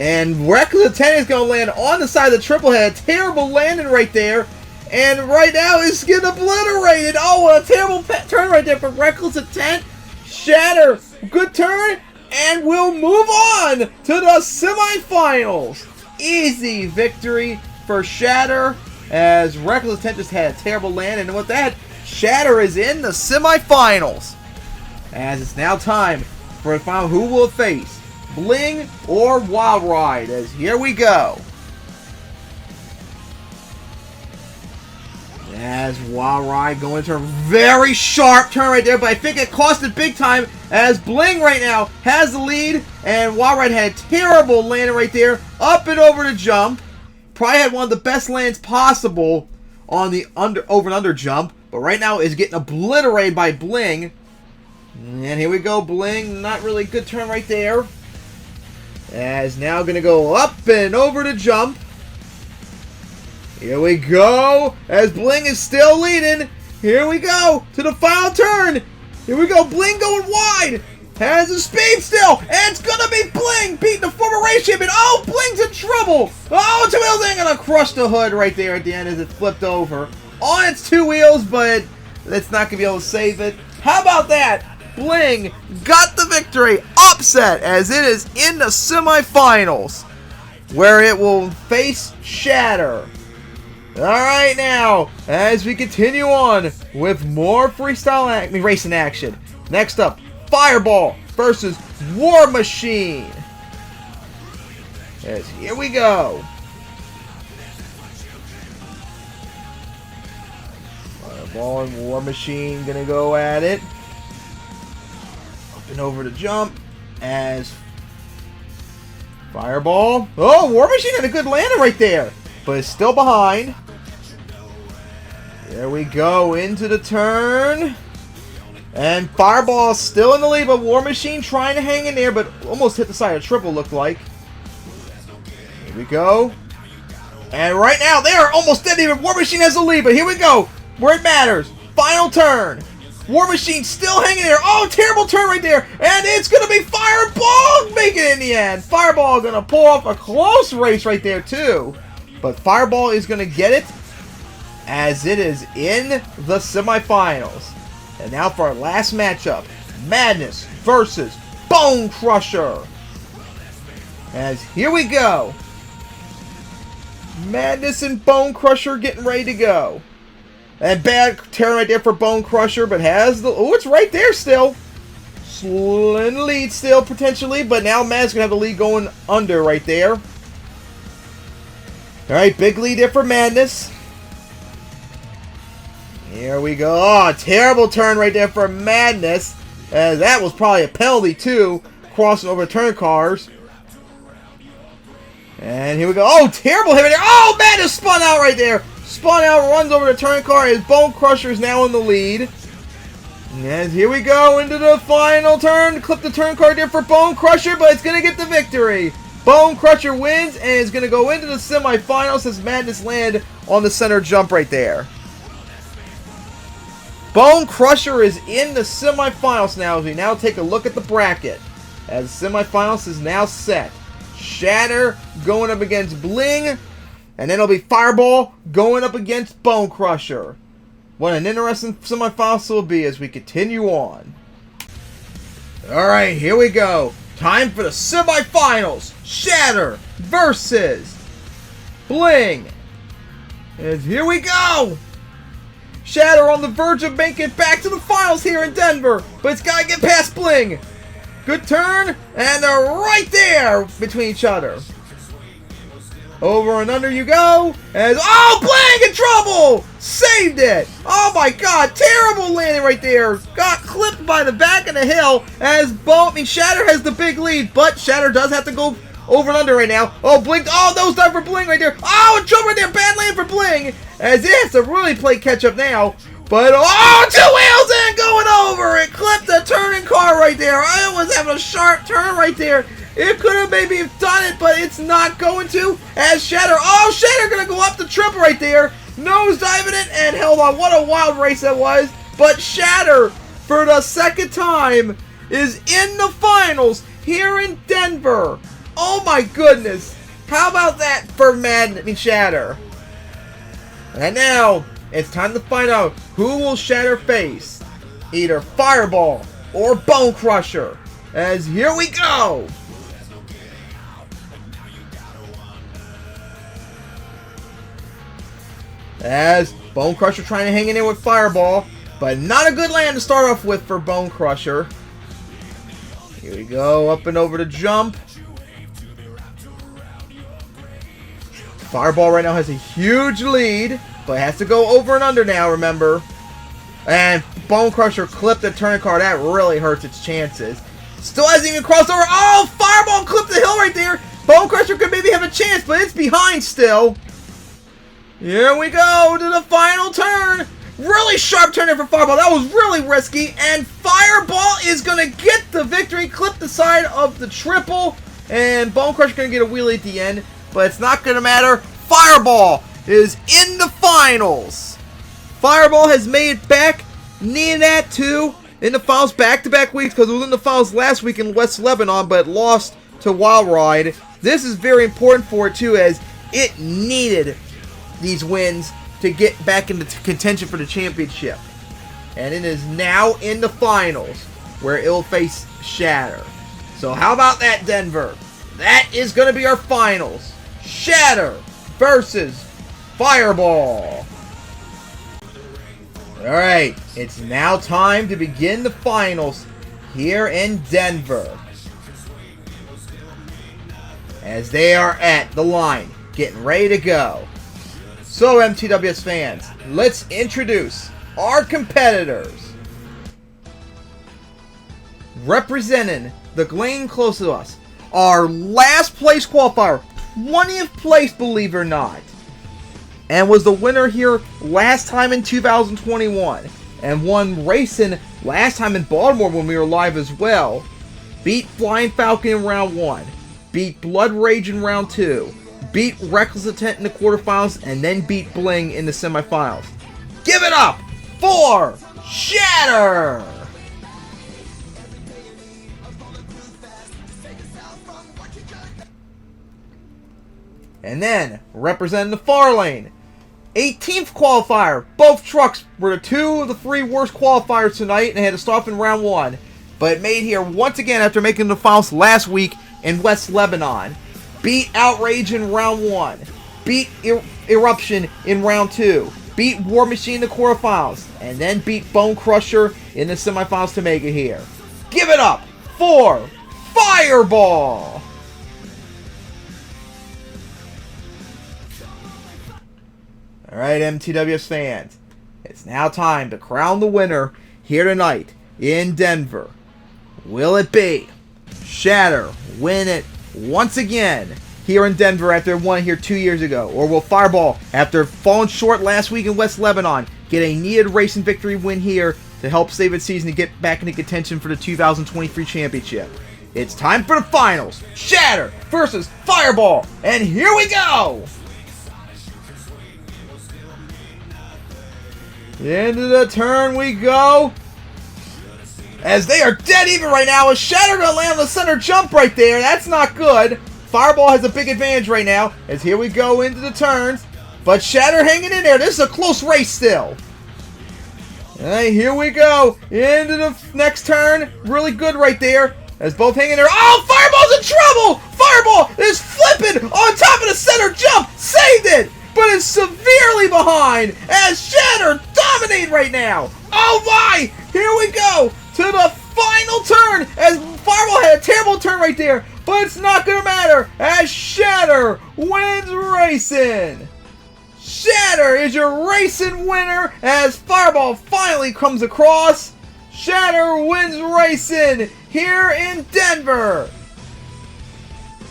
And Reckless Intent is going to land on the side of the triple head. Terrible landing right there. And right now it's getting obliterated. Oh, what a terrible turn right there for Reckless Intent. Shatter, good turn. And we'll move on to the semifinals. Easy victory for Shatter, as Reckless Intent just had a terrible land, and with that, Shatter is in the semifinals. As it's now time for a final who will face, Bling or Wild Ride, as here we go. As Wild Ride going into a very sharp turn right there, but I think it cost it big time as Bling right now has the lead, and Wild Ride had a terrible landing right there, up and over the jump. Probably had one of the best lands possible on the over and under jump, but right now is getting obliterated by Bling. And here we go, Bling, not really good turn right there. As now going to go up and over the jump. Here we go, as Bling is still leading. Here we go, to the final turn. Here we go, Bling going wide. Has the speed still, and it's going to be Bling beating the former race champion. Oh, Bling's in trouble. Oh, two wheels ain't going to crush the hood right there at the end as it flipped over. On its two wheels, but it's not going to be able to save it. How about that? Bling got the victory, upset, as it is in the semifinals, where it will face Shatter. Alright now, as we continue on with more freestyle racing action. Next up, Fireball versus War Machine. As here we go. Fireball and War Machine gonna go at it. Up and over the jump as Fireball. Oh, War Machine had a good landing right there, but it's still behind. There we go, into the turn. And Fireball still in the lead, but War Machine trying to hang in there, but almost hit the side of triple, looked like. Here we go. And right now, they are almost dead even. War Machine has the lead, but here we go, where it matters. Final turn. War Machine still hanging there. Oh, terrible turn right there. And it's going to be Fireball making it in the end. Fireball going to pull off a close race right there, too. But Fireball is going to get it, as it is in the semifinals. And now for our last matchup, Madness versus Bone Crusher. As here we go. Madness and Bone Crusher getting ready to go. And bad turn right there for Bone Crusher, but has the... Oh, it's right there still. In the lead still, potentially, but now Madness going to have the lead going under right there. Alright, big lead there for Madness. Here we go. Oh, terrible turn right there for Madness. As that was probably a penalty, too. Crossing over turn cars. And here we go. Oh, terrible hit right there. Oh, Madness spun out right there. Spun out, runs over the turn car. His Bone Crusher is now in the lead. And here we go into the final turn. Clip the turn car there for Bone Crusher, but it's going to get the victory. Bone Crusher wins and is going to go into the semifinals as Madness land on the center jump right there. Bone Crusher is in the semifinals now as we now take a look at the bracket. As the semifinals is now set. Shatter going up against Bling. And then it'll be Fireball going up against Bone Crusher. What an interesting semifinals will be as we continue on. Alright, here we go. Time for the semifinals. Shatter versus Bling. And here we go. Shatter on the verge of making it back to the finals here in Denver, but it's got to get past Bling. Good turn, and they're right there between each other. Over and under you go, as, oh, Bling in trouble! Saved it! Oh my god, terrible landing right there. Got clipped by the back of the hill, as Shatter has the big lead, but Shatter does have to go over and under right now. Oh, Bling, oh, nose dive for Bling right there. Oh, a jump right there, bad land for Bling, as it has to really play catch up now. But, oh, two wheels in, going over. It clipped the turning car right there. It was having a sharp turn right there. It could have maybe done it, but it's not going to. As Shatter, oh, Shatter going to go up the triple right there. Nose diving it and held on. What a wild race that was. But Shatter, for the second time, is in the finals here in Denver. Oh my goodness. How about that for Shatter? And now, it's time to find out who will Shatter face. Either Fireball or Bone Crusher. As here we go. As Bone Crusher trying to hang in there with Fireball, but not a good land to start off with for Bone Crusher. Here we go, up and over the jump. Fireball right now has a huge lead, but has to go over and under now, remember. And Bone Crusher clipped the turn card. That really hurts its chances. Still hasn't even crossed over. Oh, Fireball clipped the hill right there. Bone Crusher could maybe have a chance, but it's behind still. Here we go to the final turn. Really sharp turn there for Fireball. That was really risky. And Fireball is going to get the victory. Clip the side of the triple. And Bone Crusher going to get a wheelie at the end. But it's not going to matter. Fireball is in the finals. Fireball has made it back. Needed that too. In the finals back-to-back weeks because it was in the finals last week in West Lebanon, but lost to Wild Ride. This is very important for it too, as it needed these wins to get back into contention for the championship. And it is now in the finals where it'll face Shatter. So how about that, Denver? That is going to be our finals. Shatter versus Fireball. Alright, it's now time to begin the finals here in Denver. As they are at the line, getting ready to go. So, MTWS fans, let's introduce our competitors. Representing the lane close to us, our last place qualifier, 20th place, believe it or not, and was the winner here last time in 2021, and won racing last time in Baltimore when we were live as well. Beat Flying Falcon in round 1, beat Blood Rage in round 2, beat Reckless Intent in the quarterfinals, and then beat Bling in the semifinals. Give it up for Shatter! And then, representing the far lane, 18th qualifier. Both trucks were two of the three worst qualifiers tonight and had to stop in round 1. But made here once again after making the finals last week in West Lebanon. Beat Outrage in round 1. Beat Eruption in round 2. Beat War Machine in the quarterfinals. And then beat Bone Crusher in the semifinals to make it here. Give it up for Fireball! Alright, MTWS fans, it's now time to crown the winner here tonight in Denver. Will it be Shatter win it once again here in Denver after it won here 2 years ago? Or will Fireball, after falling short last week in West Lebanon, get a needed racing victory win here to help save its season to get back into contention for the 2023 championship? It's time for the finals. Shatter versus Fireball. And here we go! Into the turn we go. As they are dead even right now. With Shatter to land the center jump right there. That's not good. Fireball has a big advantage right now. As here we go into the turns. But Shatter hanging in there. This is a close race still. Alright, here we go. Into the next turn. Really good right there. As both hanging there. Oh, Fireball's in trouble. Fireball is flipping on top of the center jump. Saved it. But is severely behind as Shatter dominate right now. Oh my! Here we go to the final turn as Fireball had a terrible turn right there, but it's not going to matter as Shatter wins racing. Shatter is your racing winner as Fireball finally comes across. Shatter wins racing here in Denver.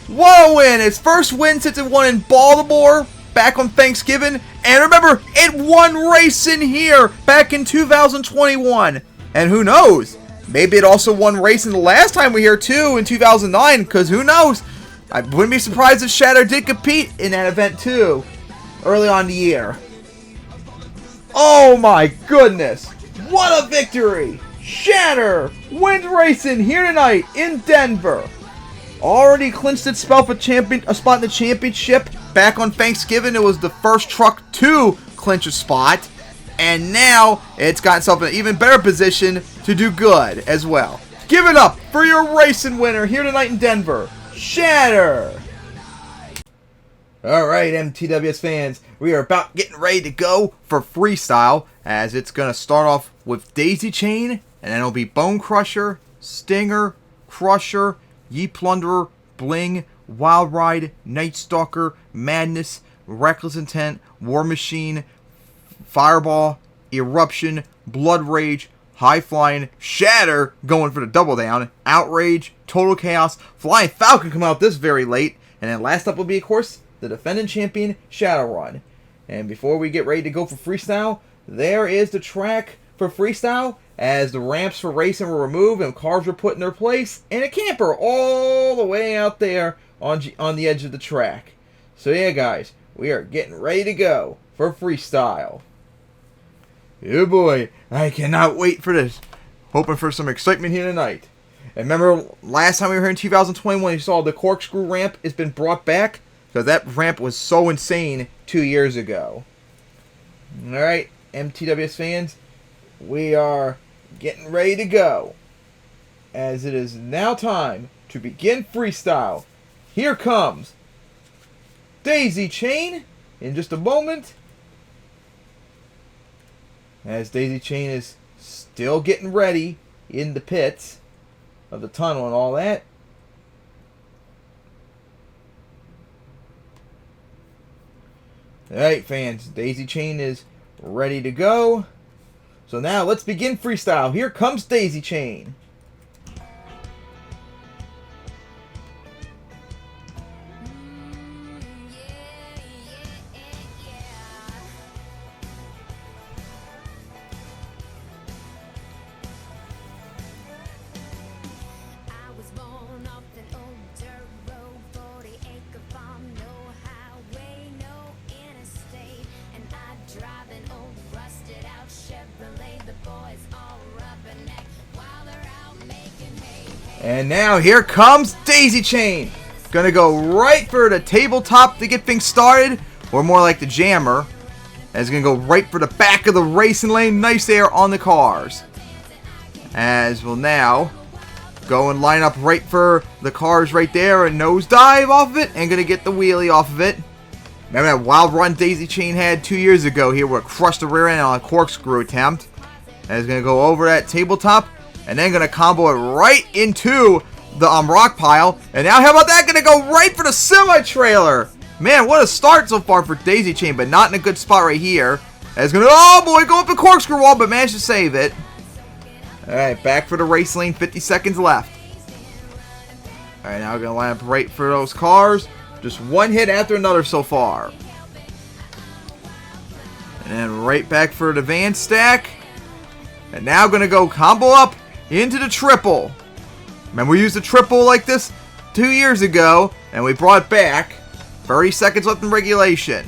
What a win! Its first win since it won in Baltimore back on Thanksgiving, and remember, it won racing here back in 2021. And who knows, maybe it also won racing the last time we were here too in 2009, because who knows, I wouldn't be surprised if Shatter did compete in that event too early on in the year. Oh my goodness, what a victory! Shatter wins racing here tonight in Denver. Already clinched its spot for a spot in the championship. Back on Thanksgiving, it was the first truck to clinch a spot. And now, it's got itself in an even better position to do good as well. Give it up for your racing winner here tonight in Denver, Shatter! Alright, MTWS fans, we are about getting ready to go for freestyle, as it's going to start off with Daisy Chain, and then it'll be Bone Crusher, Stinger, Crusher, Ye Plunderer, Bling, Wild Ride, Night Stalker, Madness, Reckless Intent, War Machine, Fireball, Eruption, Blood Rage, High Flying, Shatter, going for the double down, Outrage, Total Chaos, Flying Falcon coming out this very late, and then last up will be, of course, the defending champion, Shadowrun. And before we get ready to go for freestyle, there is the track for freestyle, as the ramps for racing were removed and cars were put in their place, and a camper all the way out there on the edge of the track. So yeah, guys, we are getting ready to go for freestyle. Oh boy, I cannot wait for this. Hoping for some excitement here tonight. And remember last time we were here in 2021, you saw the corkscrew ramp has been brought back? Because that ramp was so insane 2 years ago. Alright, MTWS fans, we are getting ready to go, as it is now time to begin freestyle. Here comes Daisy Chain in just a moment, as Daisy Chain is still getting ready in the pits of the tunnel and all that. Alright fans, Daisy Chain is ready to go. So now let's begin freestyle. Here comes Daisy Chain. And now here comes Daisy Chain. Gonna go right for the tabletop to get things started, or more like the jammer. And it's gonna go right for the back of the racing lane. Nice air on the cars. As we'll now go and line up right for the cars right there and nosedive off of it, and gonna get the wheelie off of it. Remember that wild run Daisy Chain had 2 years ago here where it crushed the rear end on a corkscrew attempt. And it's gonna go over that tabletop, and then gonna combo it right into the rock pile. And now how about that? Gonna go right for the semi-trailer. Man, what a start so far for Daisy Chain, but not in a good spot right here. And it's gonna, oh boy, go up the corkscrew wall, but managed to save it. Alright, back for the race lane, 50 seconds left. Alright, now we're gonna line up right for those cars. Just one hit after another so far. And then right back for the van stack. And now gonna go combo up into the triple. Remember, we used the triple like this 2 years ago, and we brought it back. 30 seconds left in regulation.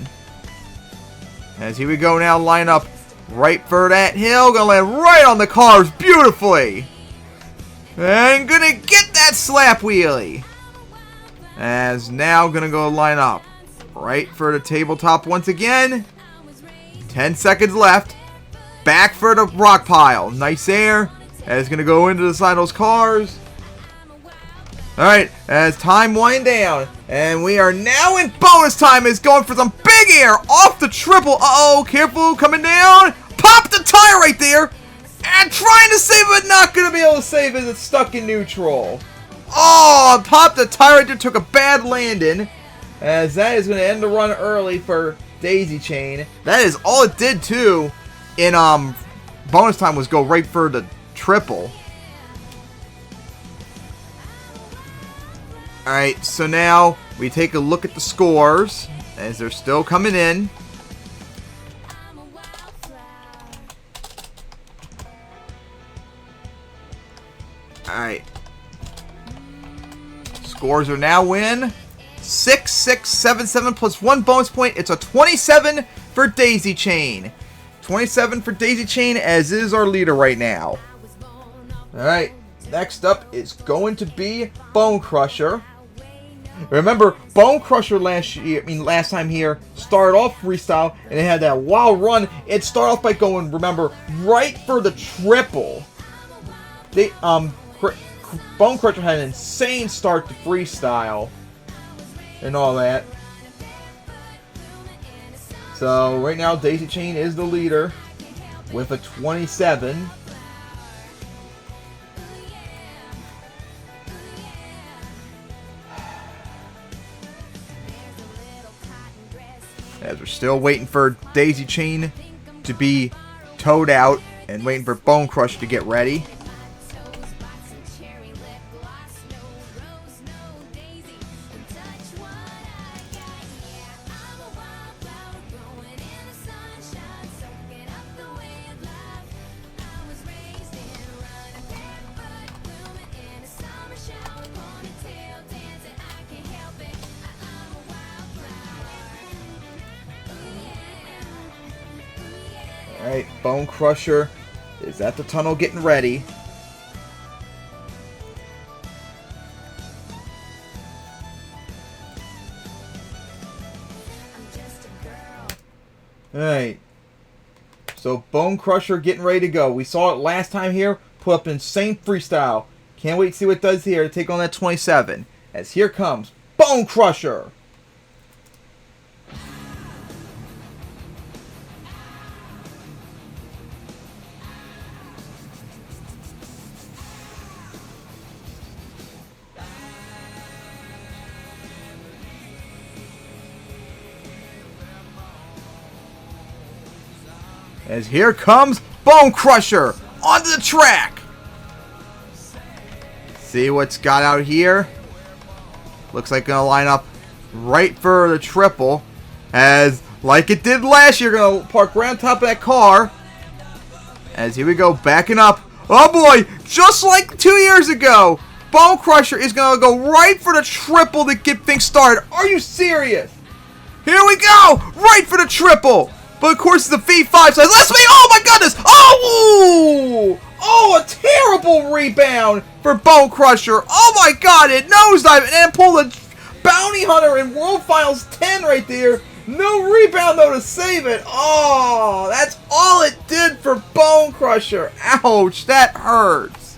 As here we go now, line up right for that hill. Gonna land right on the cars beautifully. And gonna get that slap wheelie. As now gonna go line up right for the tabletop once again. 10 seconds left. Back for the rock pile. Nice air. And it's going to go into the side of those cars. Alright, as time wind down. And we are now in bonus time. It's going for some big air off the triple. Uh-oh, careful, coming down. Pop the tire right there. And trying to save it, but not going to be able to save it. It's stuck in neutral. Oh, popped the tire right there. Took a bad landing. As that is going to end the run early for Daisy Chain. That is all it did, too. In bonus time was go right for the triple. Alright, so now we take a look at the scores as they're still coming in. Alright. Scores are now in 6, 6, 7, 7 plus 1 bonus point. It's a 27 for Daisy Chain. 27 for Daisy Chain, as is our leader right now. Alright, next up is going to be Bone Crusher. Remember, Bone Crusher last time here started off freestyle, and it had that wild run. It started off by going, remember, right for the triple. Bone Crusher had an insane start to freestyle and all that. So right now, Daisy Chain is the leader with a 27. As we're still waiting for Daisy Chain to be towed out and waiting for Bone Crusher to get ready. Alright, Bone Crusher is at the tunnel getting ready. Alright. So Bone Crusher getting ready to go. We saw it last time here. Put up insane freestyle. Can't wait to see what it does here to take on that 27. As here comes Bone Crusher. As here comes Bone Crusher onto the track. See what's got out here. Looks like gonna line up right for the triple. As like it did last year, gonna park right on top of that car. As here we go, backing up. Oh boy, just like 2 years ago, Bone Crusher is gonna go right for the triple to get things started. Are you serious? Here we go, right for the triple. But of course, the V5 size. Let's be. Oh my goodness! Oh! Oh, a terrible rebound for Bone Crusher. Oh my god, it nosedive and then pull the Bounty Hunter in World Finals 10 right there. No rebound though to save it. Oh, that's all it did for Bone Crusher. Ouch, that hurts.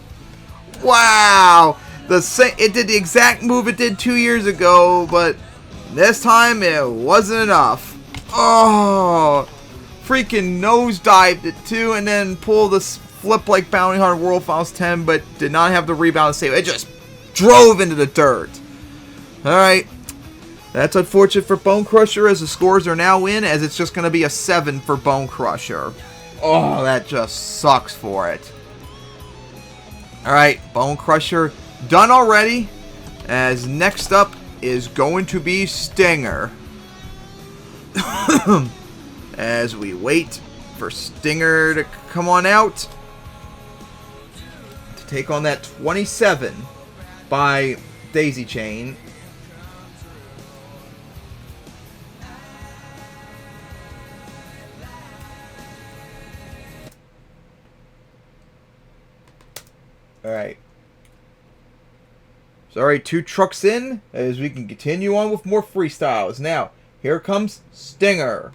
Wow. It did the exact move it did 2 years ago, but this time it wasn't enough. Oh, freaking nosedived it too, and then pulled this flip like Bounty Hunter World Finals 10, but did not have the rebound to save it. It just drove into the dirt. Alright, that's unfortunate for Bone Crusher as the scores are now in, as it's just going to be a 7 for Bone Crusher. Oh, that just sucks for it. Alright, Bone Crusher done already, as next up is going to be Stinger. As we wait for Stinger to come on out to take on that 27 by Daisy Chain. Alright. So, alright, 2 trucks in as we can continue on with more freestyles. Now, here comes Stinger.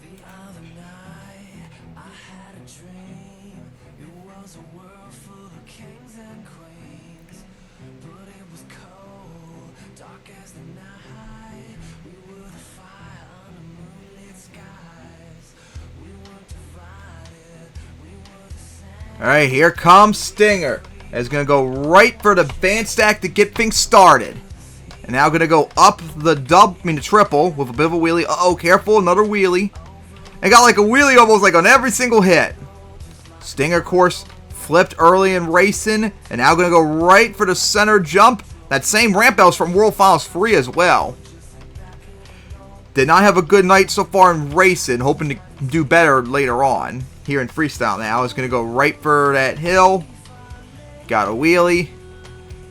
The other night, I had a dream. It was a world full of kings and queens. But it was cold, dark as the night. We were the fire under moonlit skies. We weren't divided, we were the same. Alright, here comes Stinger. It's going to go right for the band stack to get things started. And now going to go up the triple with a bit of a wheelie. Uh-oh, careful, another wheelie. And got like a wheelie almost like on every single hit. Stinger, of course, flipped early in racing. And now going to go right for the center jump. That same ramp that was from World Finals 3 as well. Did not have a good night so far in racing. Hoping to do better later on. Here in freestyle now. Is going to go right for that hill. Got a wheelie.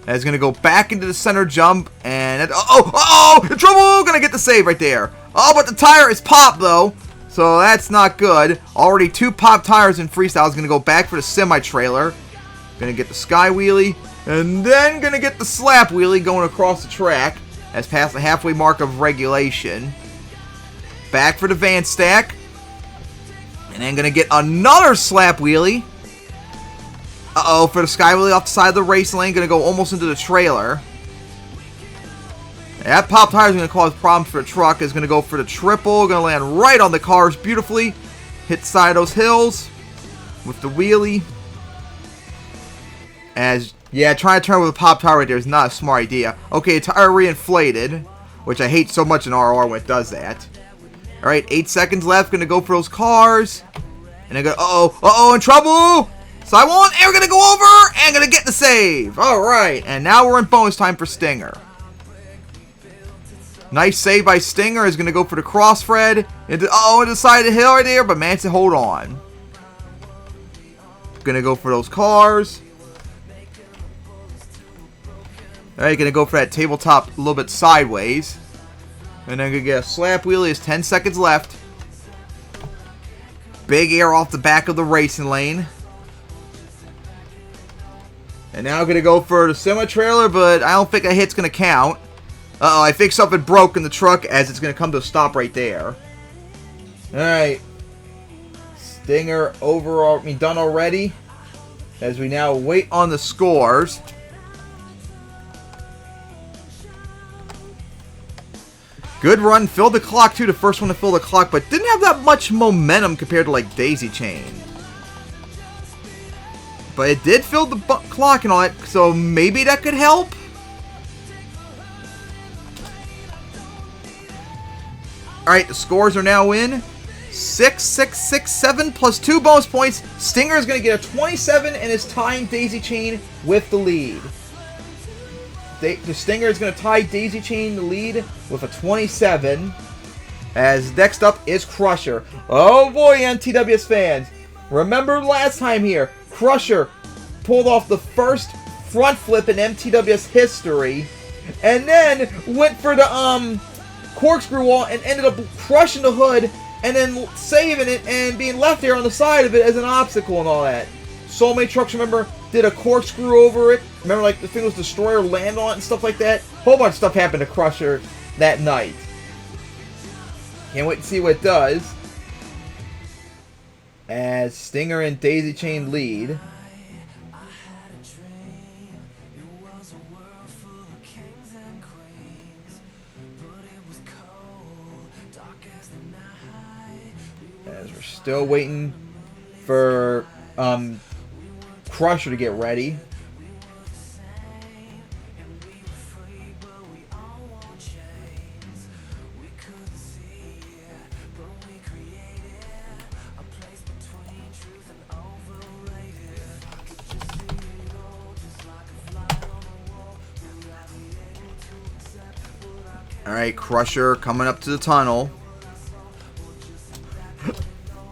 And it's going to go back into the center jump. And the trouble! Going to get the save right there. Oh, but the tire is popped though. So that's not good. Already 2 popped tires in freestyle. Is going to go back for the semi-trailer. Going to get the sky wheelie. And then going to get the slap wheelie going across the track. As past the halfway mark of regulation. Back for the van stack. And then going to get another slap wheelie. Uh-oh, for the sky wheelie off the side of the race lane. Going to go almost into the trailer. That pop tire is going to cause problems for the truck. It's going to go for the triple. Going to land right on the cars beautifully. Hit the side of those hills with the wheelie. Yeah, trying to turn with a pop tire right there is not a smart idea. Okay, tire reinflated, which I hate so much in RR when it does that. Alright, 8 seconds left. Going to go for those cars. And I go, in trouble. Side one, and we're going to go over, and going to get the save. Alright, and now we're in bonus time for Stinger. Nice save by Stinger. Is going to go for the crossfred. Into the side of the hill right there, but managed to hold on. Going to go for those cars. Alright, going to go for that tabletop a little bit sideways. And then going to get a slap wheelie. There's 10 seconds left. Big air off the back of the racing lane. And now I'm going to go for the semi-trailer, but I don't think a hit's going to count. Uh-oh, I think something broke in the truck as it's going to come to a stop right there. Alright. Stinger done already. As we now wait on the scores. Good run, filled the clock too, the first one to fill the clock, but didn't have that much momentum compared to like Daisy Chain. But it did fill the clock and all that, so maybe that could help? Alright, the scores are now in. 6, 6, 6, 7 plus 2 bonus points. Stinger is going to get a 27 and is tying Daisy Chain with the lead. The Stinger is going to tie Daisy Chain the lead with a 27. As next up is Crusher. Oh boy, MTWS fans. Remember last time here, Crusher pulled off the first front flip in MTWS history. And then went for the corkscrew wall and ended up crushing the hood. And then saving it and being left there on the side of it as an obstacle and all that. So many trucks, remember, did a corkscrew over it. Remember, like, the thing was destroyer, land on it and stuff like that. Whole bunch of stuff happened to Crusher that night. Can't wait to see what it does. As Stinger and Daisy Chain lead. As we're still waiting for Crusher to get ready. Alright, Crusher coming up to the tunnel.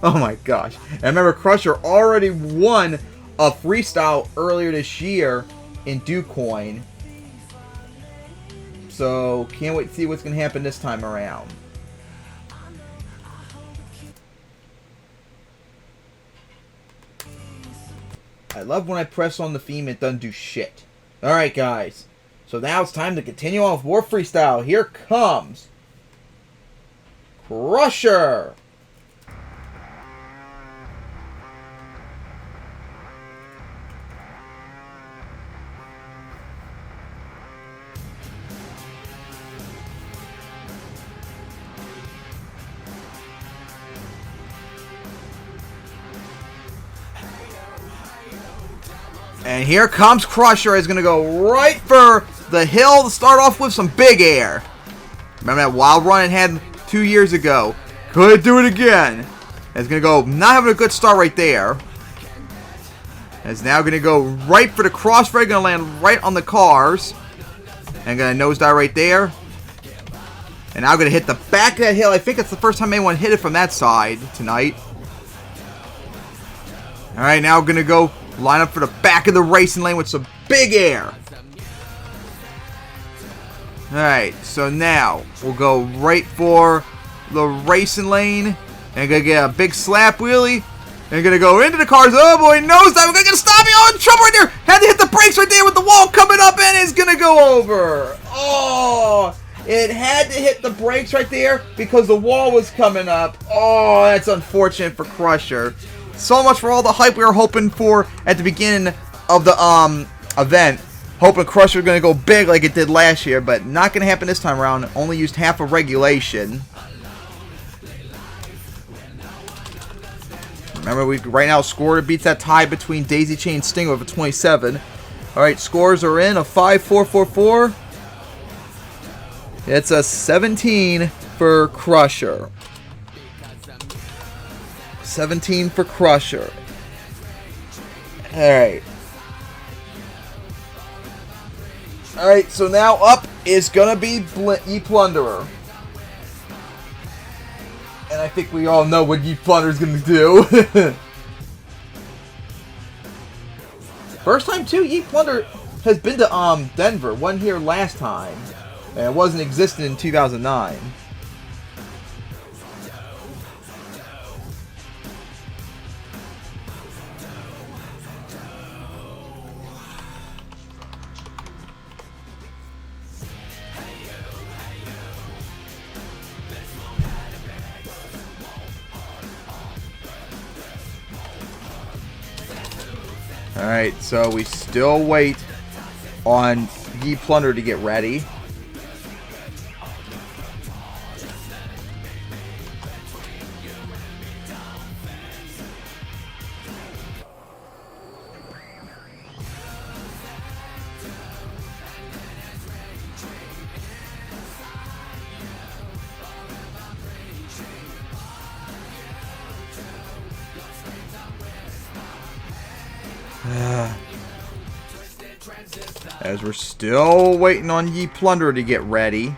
Oh my gosh. And remember, Crusher already won a freestyle earlier this year in DuCoin. So, can't wait to see what's going to happen this time around. I love when I press on the theme, it doesn't do shit. Alright, guys. So now it's time to continue on with more freestyle. Here comes Crusher. And here comes Crusher. He's going to go right for the hill to start off with some big air. Remember that wild run it had 2 years ago? Could do it again. It's going to go, not having a good start right there. It's now going to go right for the crossfade. Going to land right on the cars. And going to nosedive right there. And now going to hit the back of that hill. I think it's the first time anyone hit it from that side tonight. Alright, now going to go line up for the back of the racing lane with some big air. Alright, so now we'll go right for the racing lane. And gonna get a big slap wheelie. And gonna go into the cars. Oh boy, nosedive. We're gonna get a stop. Oh, in trouble right there. Had to hit the brakes right there with the wall coming up and it's gonna go over. Oh, it had to hit the brakes right there because the wall was coming up. Oh, that's unfortunate for Crusher. So much for all the hype we were hoping for at the beginning of the event. Hoping Crusher's going to go big like it did last year, but not going to happen this time around. Only used half of regulation. Remember, we right now score beats that tie between Daisy Chain and Stinger with a 27. Alright, scores are in. A 5-4-4-4. It's a 17 for Crusher. 17 for Crusher. Alright. Alright, so now up is going to be Ye Plunderer. And I think we all know what Ye Plunderer's going to do. First time, too, Ye Plunderer has been to Denver. One here last time. And it wasn't existent in 2009. Alright, so we still wait on Ye Plunderer to get ready. As we're still waiting on Ye Plunderer to get ready.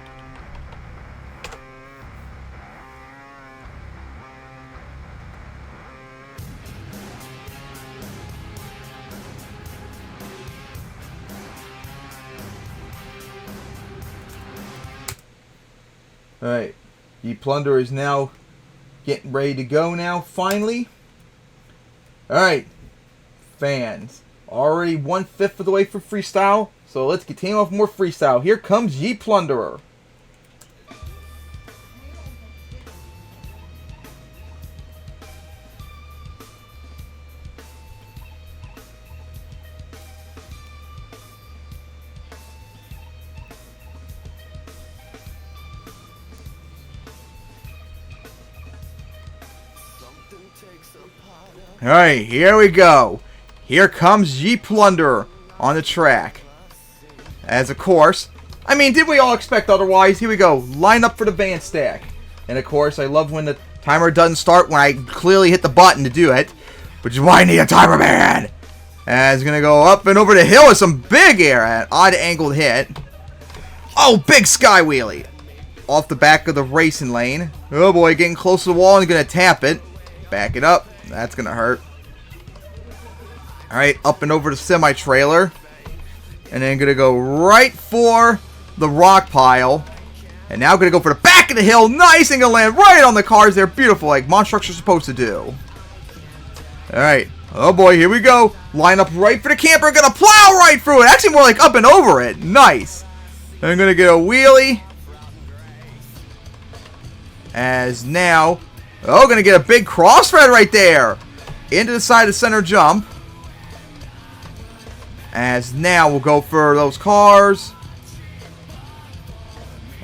Alright, Ye Plunderer is now getting ready to go now, finally. Alright, fans. Already 1/5 of the way for freestyle, so let's continue off more freestyle. Here comes Ye Plunderer. Alright, here we go. Here comes Ye Plunderer on the track. As of course, I mean, did we all expect otherwise? Here we go. Line up for the van stack. And of course, I love when the timer doesn't start when I clearly hit the button to do it. Which is why I need a timer, man. And it's going to go up and over the hill with some big air. An odd angled hit. Oh, big sky wheelie. Off the back of the racing lane. Oh boy, getting close to the wall and going to tap it. Back it up. That's going to hurt. Alright, up and over the semi-trailer. And then going to go right for the rock pile. And now going to go for the back of the hill. Nice, and going to land right on the cars there. Beautiful, like Monstruc's supposed to do. Alright. Oh boy, here we go. Line up right for the camper. Going to plow right through it. Actually, more like up and over it. Nice. I'm going to get a wheelie. As now... Oh, going to get a big crossfed right there. Into the side of the center jump. As now we'll go for those cars.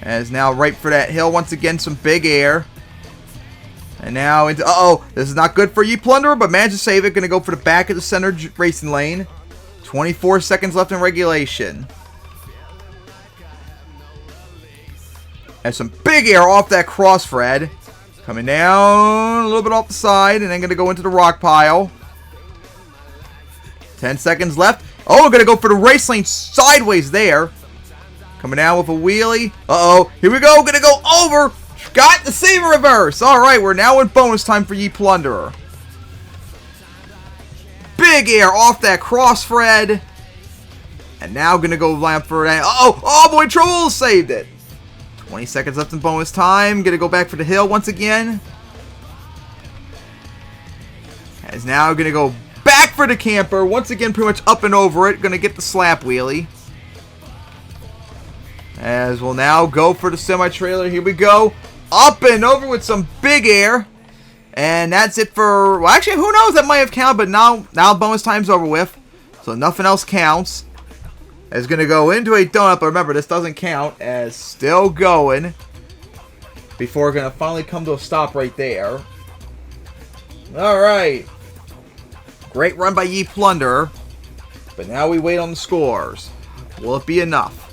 As now right for that hill once again, some big air. And now into, uh-oh, this is not good for Ye Plunderer, but managed to save it. Going to go for the back of the center racing lane. 24 seconds left in regulation. And some big air off that crossfed. Coming down a little bit off the side, and then going to go into the rock pile. 10 seconds left. Oh, we're going to go for the race lane sideways there. Coming down with a wheelie. Uh-oh. Here we go. Going to go over. Got the save reverse. All right, we're now in bonus time for Ye Plunderer. Big air off that crossfed. And now going to go line for that. Uh-oh. Oh, boy. Trouble saved it. 20 seconds left in bonus time. Going to go back for the hill once again. As now going to go back for the camper. Once again, pretty much up and over it. Going to get the slap wheelie. As we'll now go for the semi-trailer. Here we go. Up and over with some big air. And that's it for... Well, actually, who knows? That might have counted, but now bonus time's over with. So nothing else counts. is going to go into a donut, but remember, this doesn't count as still going before we're going to finally come to a stop right there. Alright. Great run by Ye Plunderer, but now we wait on the scores. Will it be enough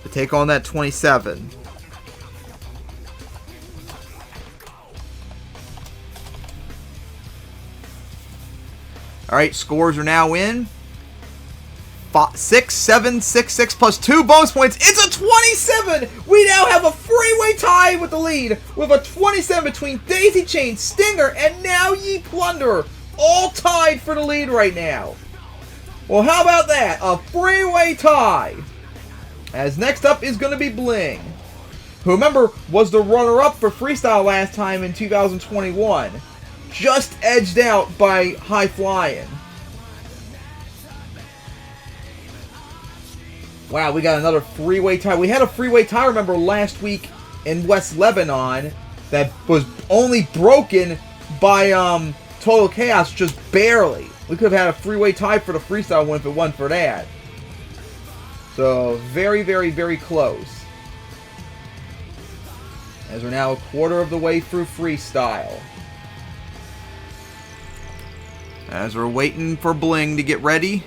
to take on that 27? Alright, scores are now in. 6, 7, 6, 6 plus 2 bonus points. It's a 27! We now have a freeway tie with the lead. With a 27 between Daisy Chain, Stinger, and now Ye Plunderer. All tied for the lead right now. Well, how about that? A freeway tie. As next up is going to be Bling, who, remember, was the runner-up for Freestyle last time in 2021. Just edged out by High Flying. Wow, we got another freeway tie. We had a freeway tie, remember, last week in West Lebanon that was only broken by Total Chaos, just barely. We could have had a freeway tie for the freestyle win if it wasn't for that. So, very, very, very close. As we're now a quarter of the way through freestyle. As we're waiting for Bling to get ready.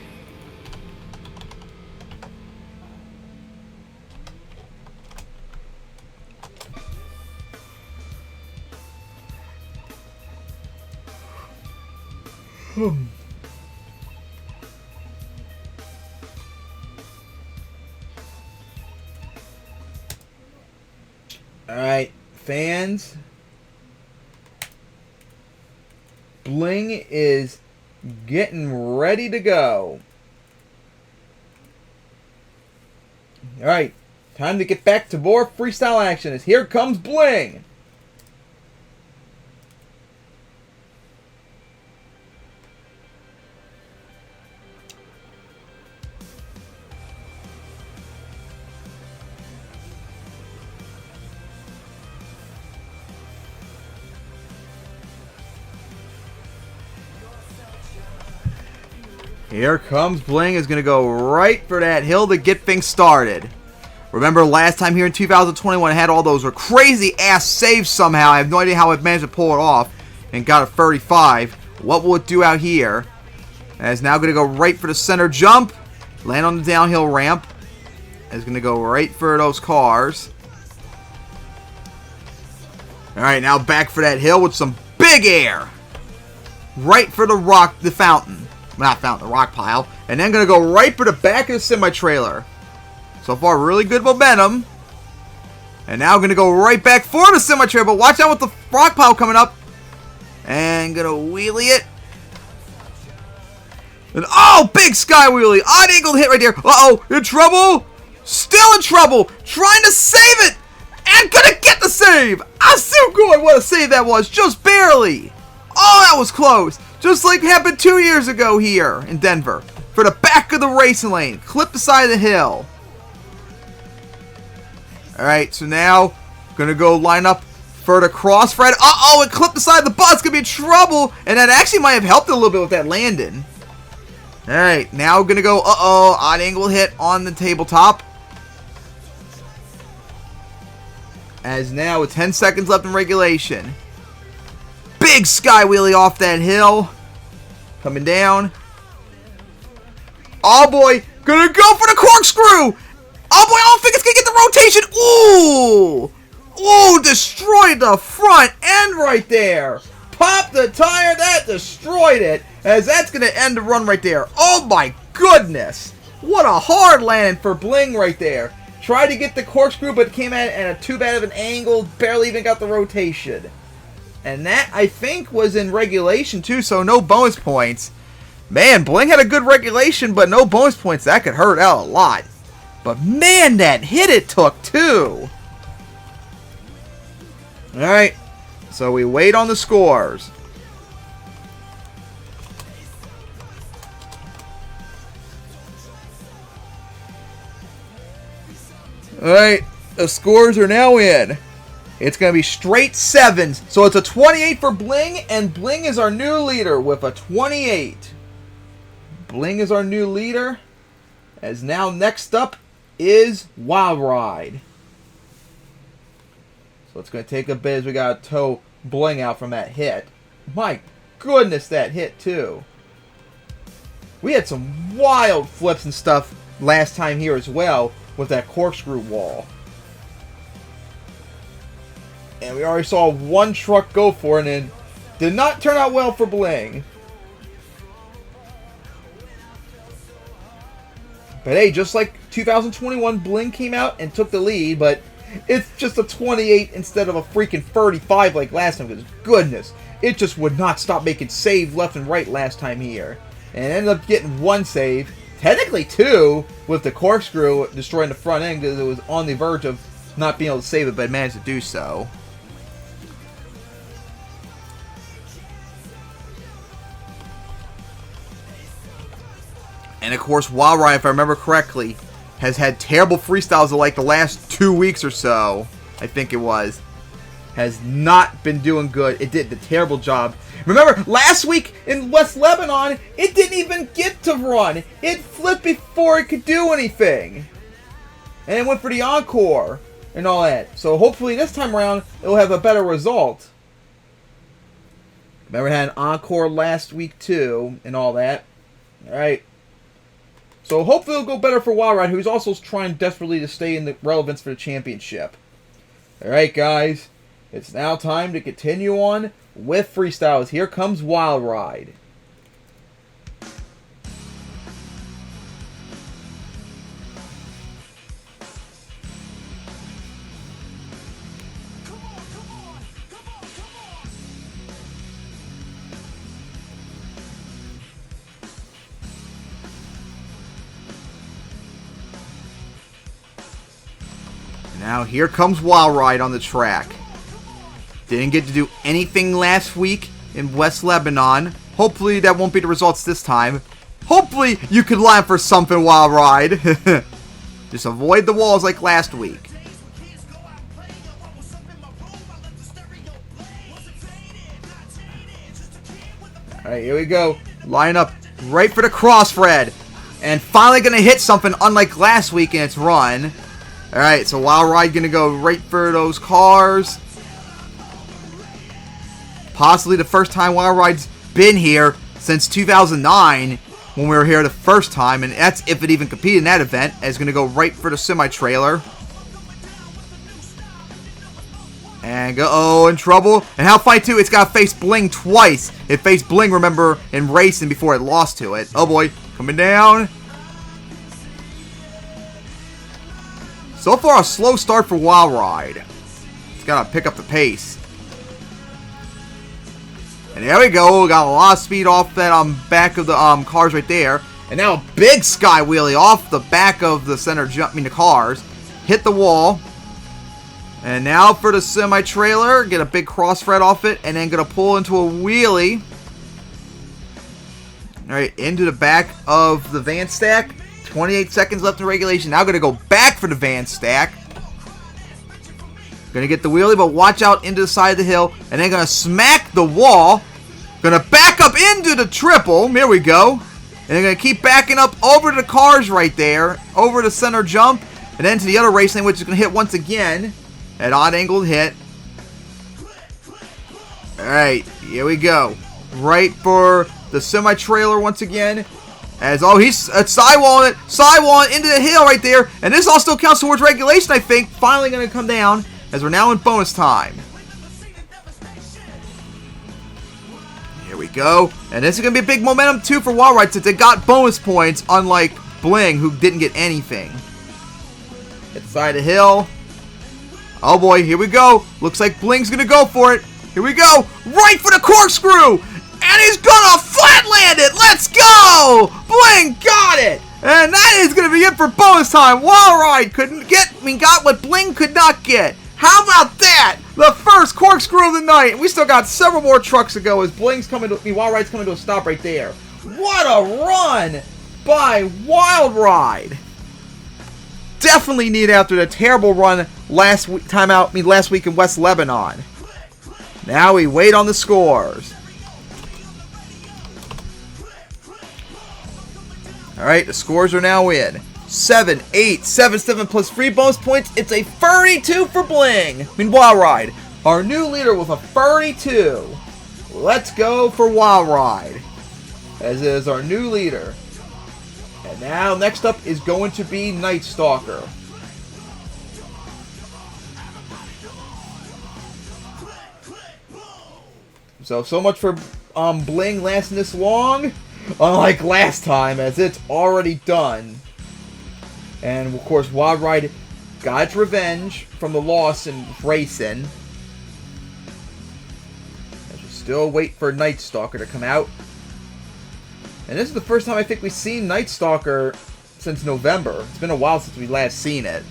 Alright, fans. Bling is getting ready to go. Alright, time to get back to more freestyle action as here comes Bling. Here comes Bling, is going to go right for that hill to get things started. Remember last time here in 2021, I had all those crazy ass saves somehow. I have no idea how I managed to pull it off and got a 35. What will it do out here? And it's now going to go right for the center jump. Land on the downhill ramp. It's going to go right for those cars. Alright, now back for that hill with some big air. Right for the fountain. Not fountain, the rock pile. And then going to go right for the back of the semi-trailer. So far, really good momentum. And now going to go right back for the semi-trailer. But watch out with the rock pile coming up. And going to wheelie it. And oh, big sky wheelie. Odd angle hit right there. Uh-oh, in trouble. Still in trouble. Trying to save it. And going to get the save. I'm so good. What a save that was. Just barely. Oh, that was close. Just like happened 2 years ago here in Denver. For the back of the racing lane. Clip the side of the hill. Alright, so now gonna go line up for the cross Fred. Uh-oh, it clipped the side of the bus. Gonna be in trouble. And that actually might have helped a little bit with that landing. Alright, now gonna go, uh-oh, odd angle hit on the tabletop. As now with 10 seconds left in regulation. Big sky wheelie off that hill. Coming down. Oh boy, gonna go for the corkscrew. Oh boy, I don't think it's gonna get the rotation. Ooh. Ooh, destroyed the front end right there. Popped the tire, that destroyed it. As that's gonna end the run right there. Oh my goodness. What a hard landing for Bling right there. Tried to get the corkscrew, but came at it at a too bad of an angle. Barely even got the rotation. And that, I think, was in regulation, too, so no bonus points. Man, Bling had a good regulation, but no bonus points. That could hurt out a lot. But, man, that hit it took, too. Alright, so we wait on the scores. Alright, the scores are now in. It's going to be straight sevens. So it's a 28 for Bling, and Bling is our new leader with a 28. Bling is our new leader. As now next up is Wild Ride. So it's going to take a bit as we got to tow Bling out from that hit. My goodness, that hit too. We had some wild flips and stuff last time here as well with that corkscrew wall. And we already saw one truck go for it, and it did not turn out well for Bling. But hey, just like 2021, Bling came out and took the lead, but it's just a 28 instead of a freaking 35 like last time, because goodness, it just would not stop making saves left and right last time here. And ended up getting one save, technically two, with the corkscrew destroying the front end because it was on the verge of not being able to save it, but it managed to do so. And of course, Wild Ride, if I remember correctly, has had terrible freestyles of like the last 2 weeks or so, I think it was. Has not been doing good. It did the terrible job. Remember, last week in West Lebanon, it didn't even get to run. It flipped before it could do anything. And it went for the encore and all that. So hopefully this time around, it'll have a better result. Remember, it had an encore last week too and all that. Alright. So hopefully it'll go better for Wild Ride, who's also trying desperately to stay in the relevance for the championship. Alright, guys. It's now time to continue on with freestyles. Here comes Wild Ride. Now here comes Wild Ride on the track. Didn't get to do anything last week in West Lebanon. Hopefully that won't be the results this time. Hopefully you could line for something, Wild Ride. Just avoid the walls like last week. Alright, here we go. Line up right for the crossfred. And finally going to hit something unlike last week in its run. Alright, so Wild Ride going to go right for those cars. Possibly the first time Wild Ride's been here since 2009 when we were here the first time. And that's if it even competed in that event. It's going to go right for the semi-trailer. And go, oh, in trouble. And how funny too, it's got to face Bling twice. It faced Bling, remember, in racing before it lost to it. Oh boy, coming down. So far, a slow start for Wild Ride. It's got to pick up the pace. And there we go. We got a lot of speed off that back of the cars right there. And now a big sky wheelie off the back of the center jump, the cars. Hit the wall. And now for the semi-trailer. Get a big crossfred off it. And then going to pull into a wheelie. Alright, into the back of the van stack. 28 seconds left in regulation. Now going to go back for the van stack. Going to get the wheelie, but watch out into the side of the hill. And then going to smack the wall. Going to back up into the triple. Here we go. And they're going to keep backing up over the cars right there. Over the center jump. And then to the other race lane, which is going to hit once again. An odd angled hit. Alright, here we go. Right for the semi-trailer once again. As, oh, he's sidewalling it. Sidewalling into the hill right there. And this all still counts towards regulation, I think. Finally going to come down. As we're now in bonus time. Here we go. And this is going to be a big momentum, too, for Wild Ride, since it got bonus points, unlike Bling, who didn't get anything. Hit the side of the hill. Oh, boy. Here we go. Looks like Bling's going to go for it. Here we go. Right for the corkscrew. And he's going to flat land it. Let's go. Bling got it. And that is going to be it for bonus time. Wild Ride got what Bling could not get. How about that? The first corkscrew of the night. We still got several more trucks to go as Bling's coming to, Wild Ride's coming to a stop right there. What a run by Wild Ride. Definitely need after the terrible run last week in West Lebanon. Now we wait on the scores. Alright, the scores are now in. 7, 8, 7, 7 plus 3 bonus points. It's a 32 for Bling. I mean, Wild Ride. Our new leader with a 32. Let's go for Wild Ride. As is our new leader. And now, next up is going to be Night Stalker. So much for Bling lasting this long. Unlike last time, as it's already done. And, of course, Wild Ride got its revenge from the loss in racing. As we still wait for Night Stalker to come out. And this is the first time I think we've seen Night Stalker since November. It's been a while since we last seen it.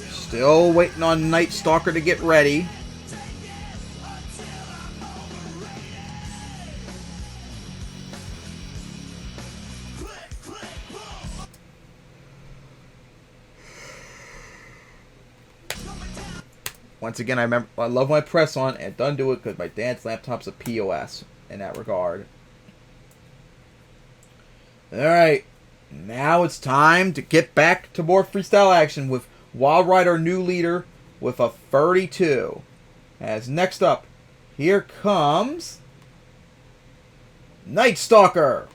Still waiting on Night Stalker to get ready. Once again, I love my press on, and doesn't do it because my dad's laptop's a POS in that regard. Alright, now it's time to get back to more freestyle action with Wild Ride, our new leader, with a 32. As next up, here comes Night Stalker.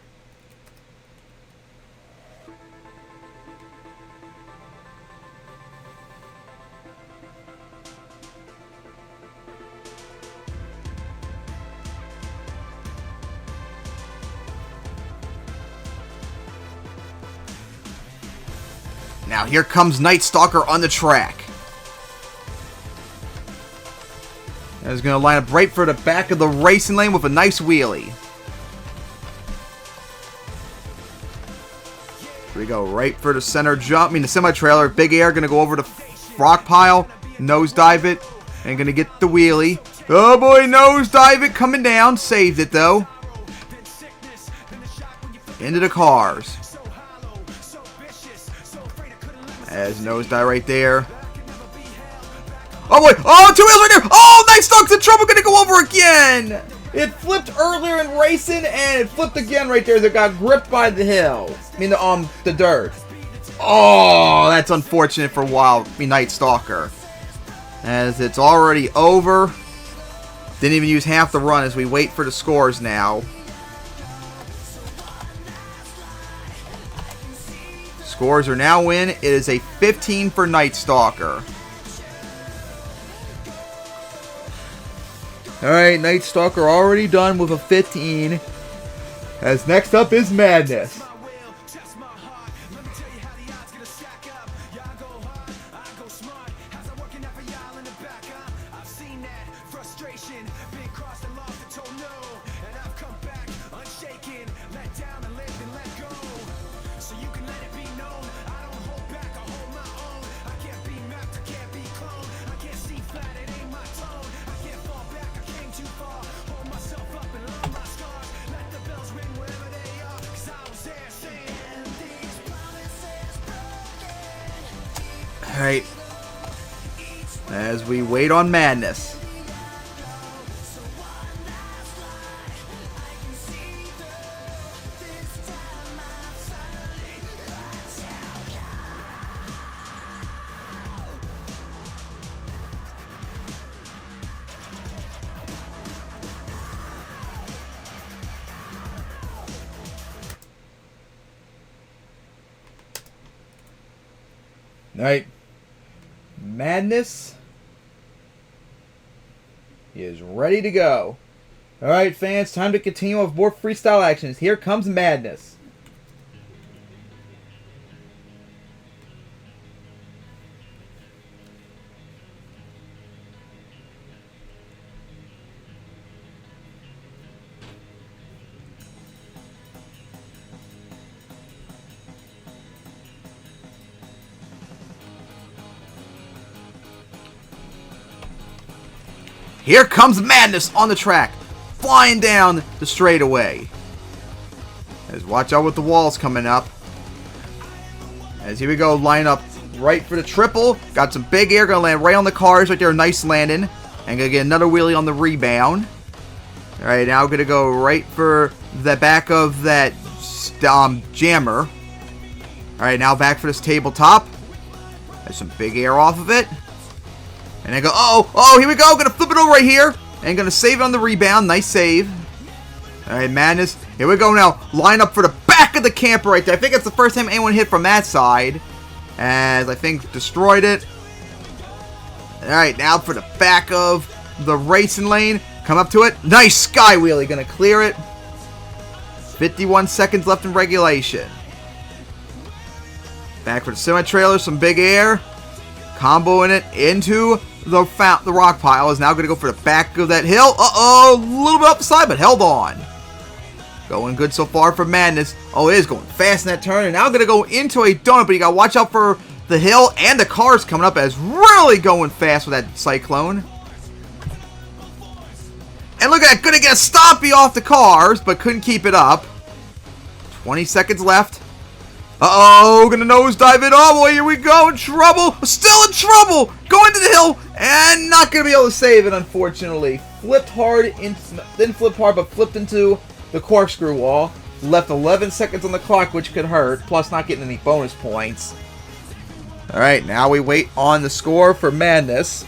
Now here comes Night Stalker on the track. And he's going to line up right for the back of the racing lane with a nice wheelie. Here we go, right for the center jump. I mean, the semi-trailer, big air, going to go over the rock pile, nosedive it, and going to get the wheelie. Oh boy, nosedive it, coming down, saved it though. Into the cars. As nosedive right there. Oh boy! Oh, 2 wheels right there! Oh, Night Stalker's in trouble, gonna go over again! It flipped earlier in racing, and it flipped again right there. That got gripped by the hill. I mean, the dirt. Oh, that's unfortunate for Night Stalker. As it's already over. Didn't even use half the run as we wait for the scores now. Scores are now in. It is a 15 for Night Stalker. Alright, Night Stalker already done with a 15. As next up is Madness. Alright, as we wait on Madness. Alright. Madness is ready to go. Alright, fans, time to continue with more freestyle actions. Here comes Madness. Here comes Madness on the track, flying down the straightaway. As watch out with the walls coming up. As here we go, line up right for the triple. Got some big air, gonna land right on the cars right there. Nice landing. And gonna get another wheelie on the rebound. Alright, now gonna go right for the back of that jammer. Alright, now back for this tabletop. There's some big air off of it. And I go, oh, here we go. Gonna flip it over right here. And gonna save it on the rebound. Nice save. Alright, Madness. Here we go now. Line up for the back of the camper right there. I think it's the first time anyone hit from that side. As I think destroyed it. Alright, now for the back of the racing lane. Come up to it. Nice sky wheelie. Gonna clear it. 51 seconds left in regulation. Back for the semi-trailer. Some big air. Comboing it into the rock pile. Is now going to go for the back of that hill. Uh-oh. A little bit up the side, but held on. Going good so far for Madness. Oh, it is going fast in that turn. And now going to go into a donut, but you got to watch out for the hill and the cars coming up as really going fast with that Cyclone. And look at that. Going to get a stompy off the cars, but couldn't keep it up. 20 seconds left. Uh-oh, gonna nosedive it. Oh boy, here we go. In trouble. Still in trouble. Going to the hill. And not gonna be able to save it, unfortunately. Flipped hard. Didn't flip hard, but flipped into the corkscrew wall. Left 11 seconds on the clock, which could hurt. Plus not getting any bonus points. Alright, now we wait on the score for Madness.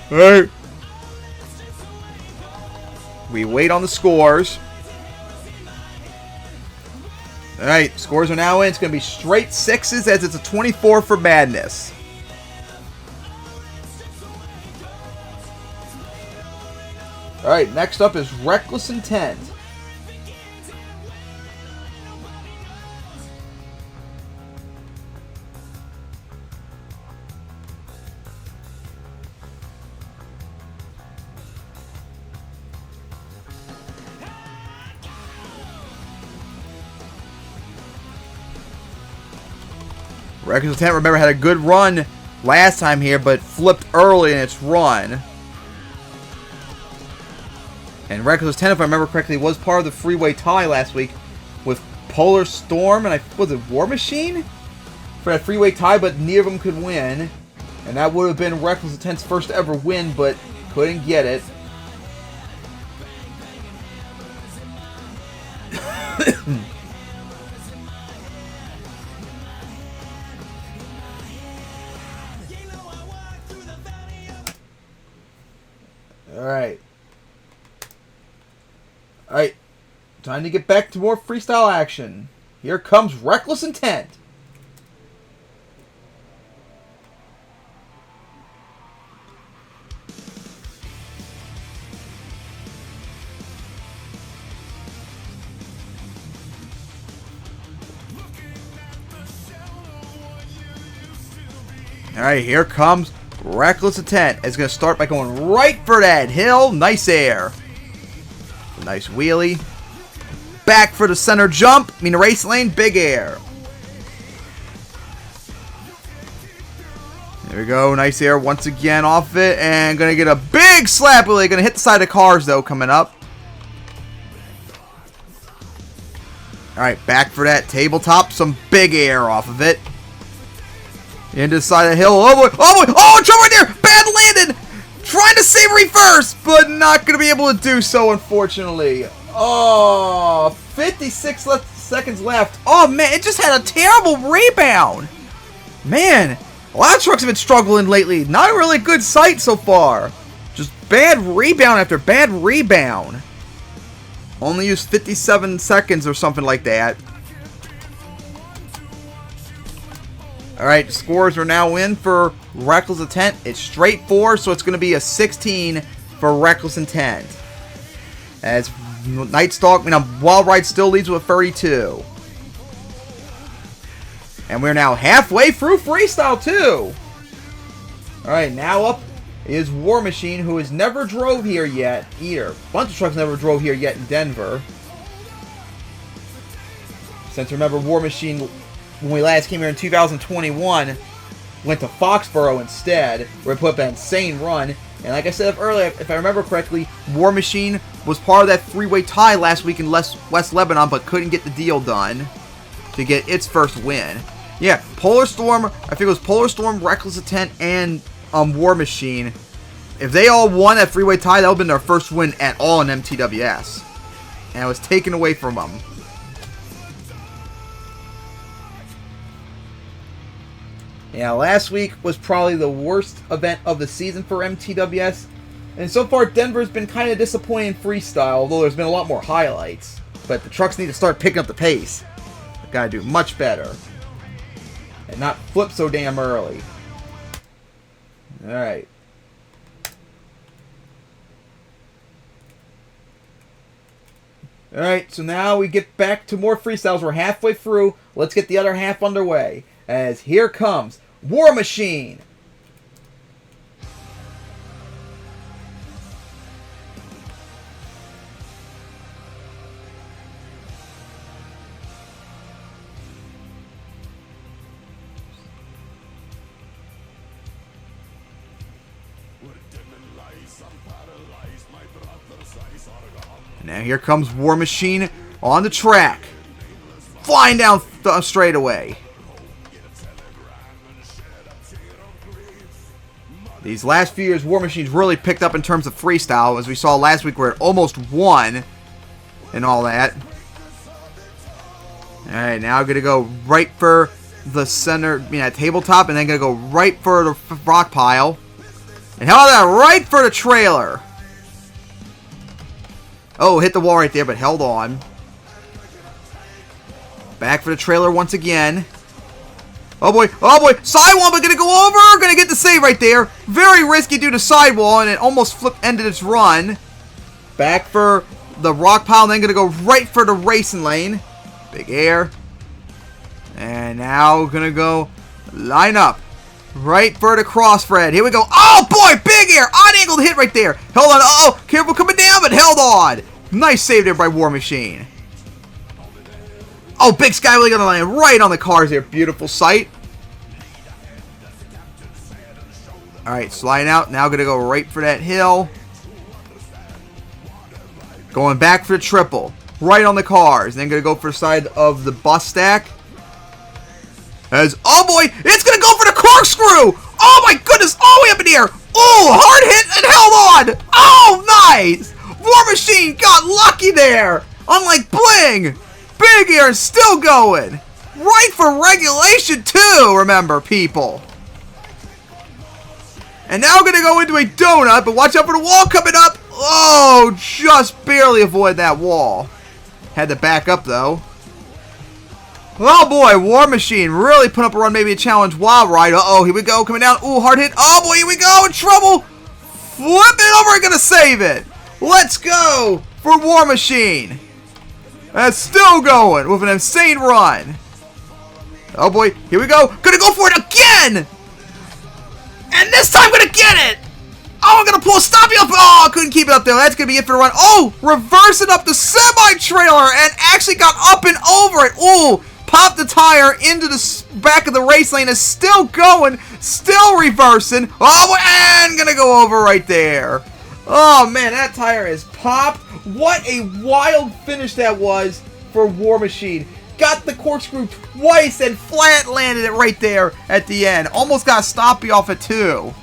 Alright. We wait on the scores. Alright, scores are now in. It's going to be straight sixes as it's a 24 for Madness. Alright, next up is Reckless Intent. Reckless Intent, remember, had a good run last time here, but flipped early in its run. And Reckless Intent, if I remember correctly, was part of the freeway tie last week with Polar Storm and was it War Machine for that freeway tie, but neither of them could win. And that would have been Reckless Intent's first ever win, but couldn't get it. Alright, time to get back to more freestyle action. Here comes Reckless Intent. Alright, here comes Reckless Intent. It's going to start by going right for that hill. Nice air. Nice wheelie. Back for the center jump. The race lane. Big air. There we go. Nice air once again off it. And going to get a big slap wheelie. Going to hit the side of cars, though, coming up. Alright, back for that tabletop. Some big air off of it. Into the side of the hill. Oh boy. Oh boy. Oh, trouble right there. Bad landing. Trying to save reverse, but not going to be able to do so, unfortunately. Oh, 56 seconds left. Oh, man, it just had a terrible rebound. Man, a lot of trucks have been struggling lately. Not a really good sight so far. Just bad rebound after bad rebound. Only used 57 seconds or something like that. Alright, the scores are now in for Reckless Intent. It's straight 4, so it's going to be a 16 for Reckless Intent. As Night Stalk, Wild Ride still leads with 32. And we're now halfway through Freestyle 2. Alright, now up is War Machine, who has never drove here yet either. A bunch of trucks never drove here yet in Denver. Since remember, War Machine when we last came here in 2021, went to Foxborough instead, where we put up an insane run. And like I said earlier, if I remember correctly, War Machine was part of that three-way tie last week in West Lebanon, but couldn't get the deal done to get its first win. Yeah, Polar Storm, I think it was Polar Storm, Reckless Intent, and War Machine. If they all won that three-way tie, that would have been their first win at all in MTWS. And it was taken away from them. Yeah, last week was probably the worst event of the season for MTWS. And so far, Denver's been kind of disappointing in freestyle, although there's been a lot more highlights. But the trucks need to start picking up the pace. They've got to do much better. And not flip so damn early. Alright. Alright, so now we get back to more freestyles. We're halfway through. Let's get the other half underway. As here comes War Machine. Now here comes War Machine on the track. Flying down straightaway. These last few years, War Machine's really picked up in terms of freestyle, as we saw last week where it almost won and all that. Alright, now I'm going to go right for the center, tabletop, and then going to go right for the rock pile. And how about that? Right for the trailer. Oh, hit the wall right there, but held on. Back for the trailer once again. Oh boy, sidewall, but gonna go over, gonna get the save right there. Very risky due to sidewall, and it almost ended its run. Back for the rock pile, and then gonna go right for the racing lane. Big air. And now gonna go line up. Right for the crossfred. Here we go. Oh boy, big air, odd-angled hit right there. Held on, uh-oh, careful coming down, but held on. Nice save there by War Machine. Oh, big sky wheel gonna land right on the cars there. Beautiful sight. Alright, sliding out. Now gonna go right for that hill. Going back for the triple. Right on the cars. Then gonna go for the side of the bus stack. As, oh boy, it's gonna go for the corkscrew! Oh my goodness, all the way up in the air! Oh, hard hit and held on! Oh, nice! War Machine got lucky there! Unlike Bling! Big air still going. Right for regulation too, remember, people. And now we're going to go into a donut, but watch out for the wall coming up. Oh, just barely avoid that wall. Had to back up, though. Oh, boy, War Machine really put up a run, maybe a challenge wild ride. Uh-oh, here we go, coming down. Ooh, hard hit. Oh, boy, here we go, in trouble. Flip it over, going to save it. Let's go for War Machine. That's still going with an insane run. Oh boy, here we go. Gonna go for it again! And this time gonna get it! Oh, I'm gonna pull a stoppie up. Oh, I couldn't keep it up there. That's gonna be it for the run. Oh, reversing up the semi-trailer and actually got up and over it. Ooh, popped the tire into the back of the race lane. Is still going, still reversing. Oh, and gonna go over right there. Oh man, that tire is popped. What a wild finish that was for War Machine. Got the corkscrew twice and flat landed it right there at the end. Almost got a stoppie off it too.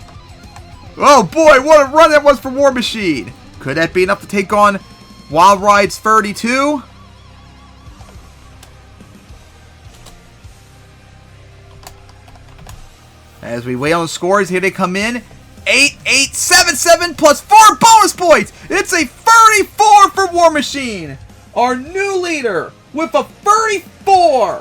Oh boy, what a run that was for War Machine. Could that be enough to take on Wild Rides 32? As we wait on the scores, here they come in. 8877 plus 4 bonus points. It's a 34 for War Machine. Our new leader with a 34.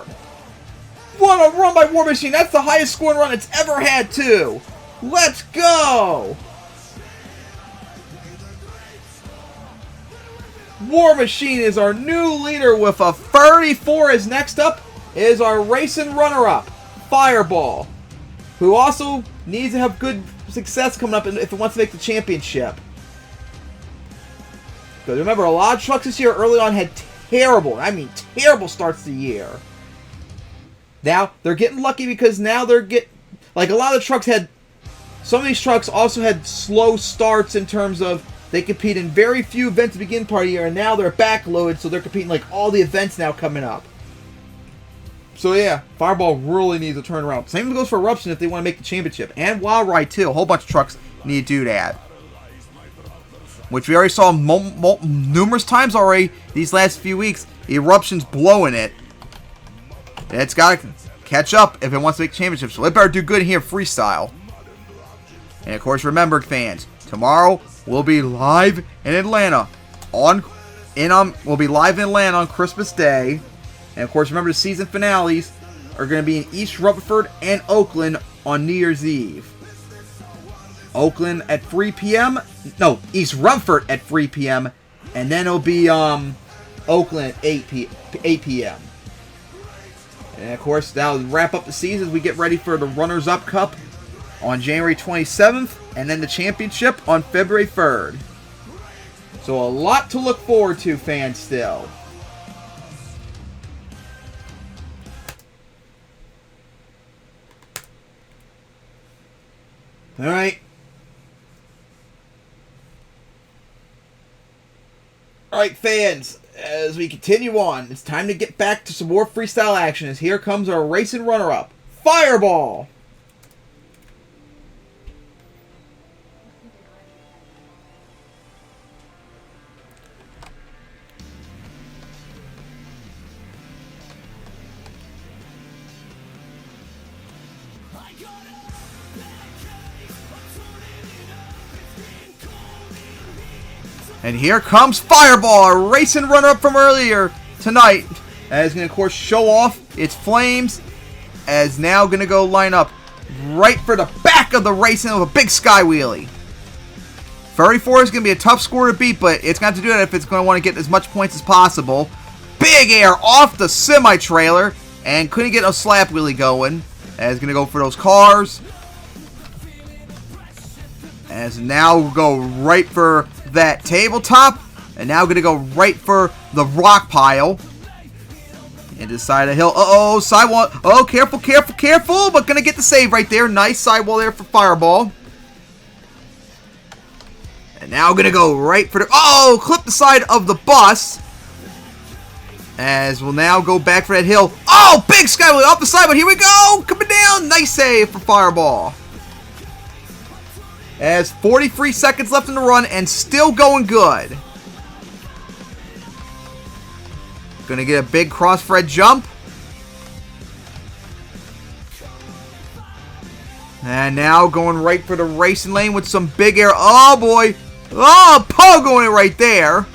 What a run by War Machine. That's the highest scoring run it's ever had too. Let's go. War Machine is our new leader with a 34. As next up is our racing runner-up, Fireball, who also needs to have good success coming up if it wants to make the championship. Because remember, a lot of trucks this year early on had terrible starts to the year. Now, they're getting lucky because now they're like, a lot of the trucks had, some of these trucks also had slow starts in terms of they compete in very few events to begin part of the year, and now they're backloaded, so they're competing like all the events now coming up. So yeah, Fireball really needs to turn around. Same goes for Eruption if they want to make the championship. And Wild Ride too. A whole bunch of trucks need to do that. Which we already saw numerous times already these last few weeks. Eruption's blowing it. It's got to catch up if it wants to make the championship. So it better do good here in freestyle. And of course, remember, fans, tomorrow we'll be live in Atlanta on Christmas Day. And of course, remember the season finales are going to be in East Rutherford and Oakland on New Year's Eve. Oakland at 3 p.m. No, East Rutherford at 3 p.m. And then it'll be Oakland at 8 p.m. And of course, that'll wrap up the season as we get ready for the Runners-Up Cup on January 27th. And then the championship on February 3rd. So a lot to look forward to, fans, still. Alright. Alright, fans. As we continue on, it's time to get back to some more freestyle action. As here comes our racing runner-up, Fireball. And here comes Fireball, a racing runner-up from earlier tonight. As going to, of course, show off its flames. As now going to go line up right for the back of the racing with a big sky wheelie. 34 is going to be a tough score to beat, but it's got to do that if it's going to want to get as much points as possible. Big air off the semi-trailer. And couldn't get a slap wheelie going. As going to go for those cars. As now we'll go right for that tabletop, and now gonna go right for the rock pile and this side of the hill. Uh-oh, sidewall. Oh, careful, careful, careful, but gonna get the save right there. Nice sidewall there for Fireball. And now gonna go right for the, oh, clip the side of the bus. As we'll now go back for that hill. Oh, big skyway off the side, but here we go, coming down. Nice save for Fireball. As 43 seconds left in the run and still going good. Gonna get a big cross-thread jump. And now going right for the racing lane with some big air. Oh boy. Oh, pogoing it right there.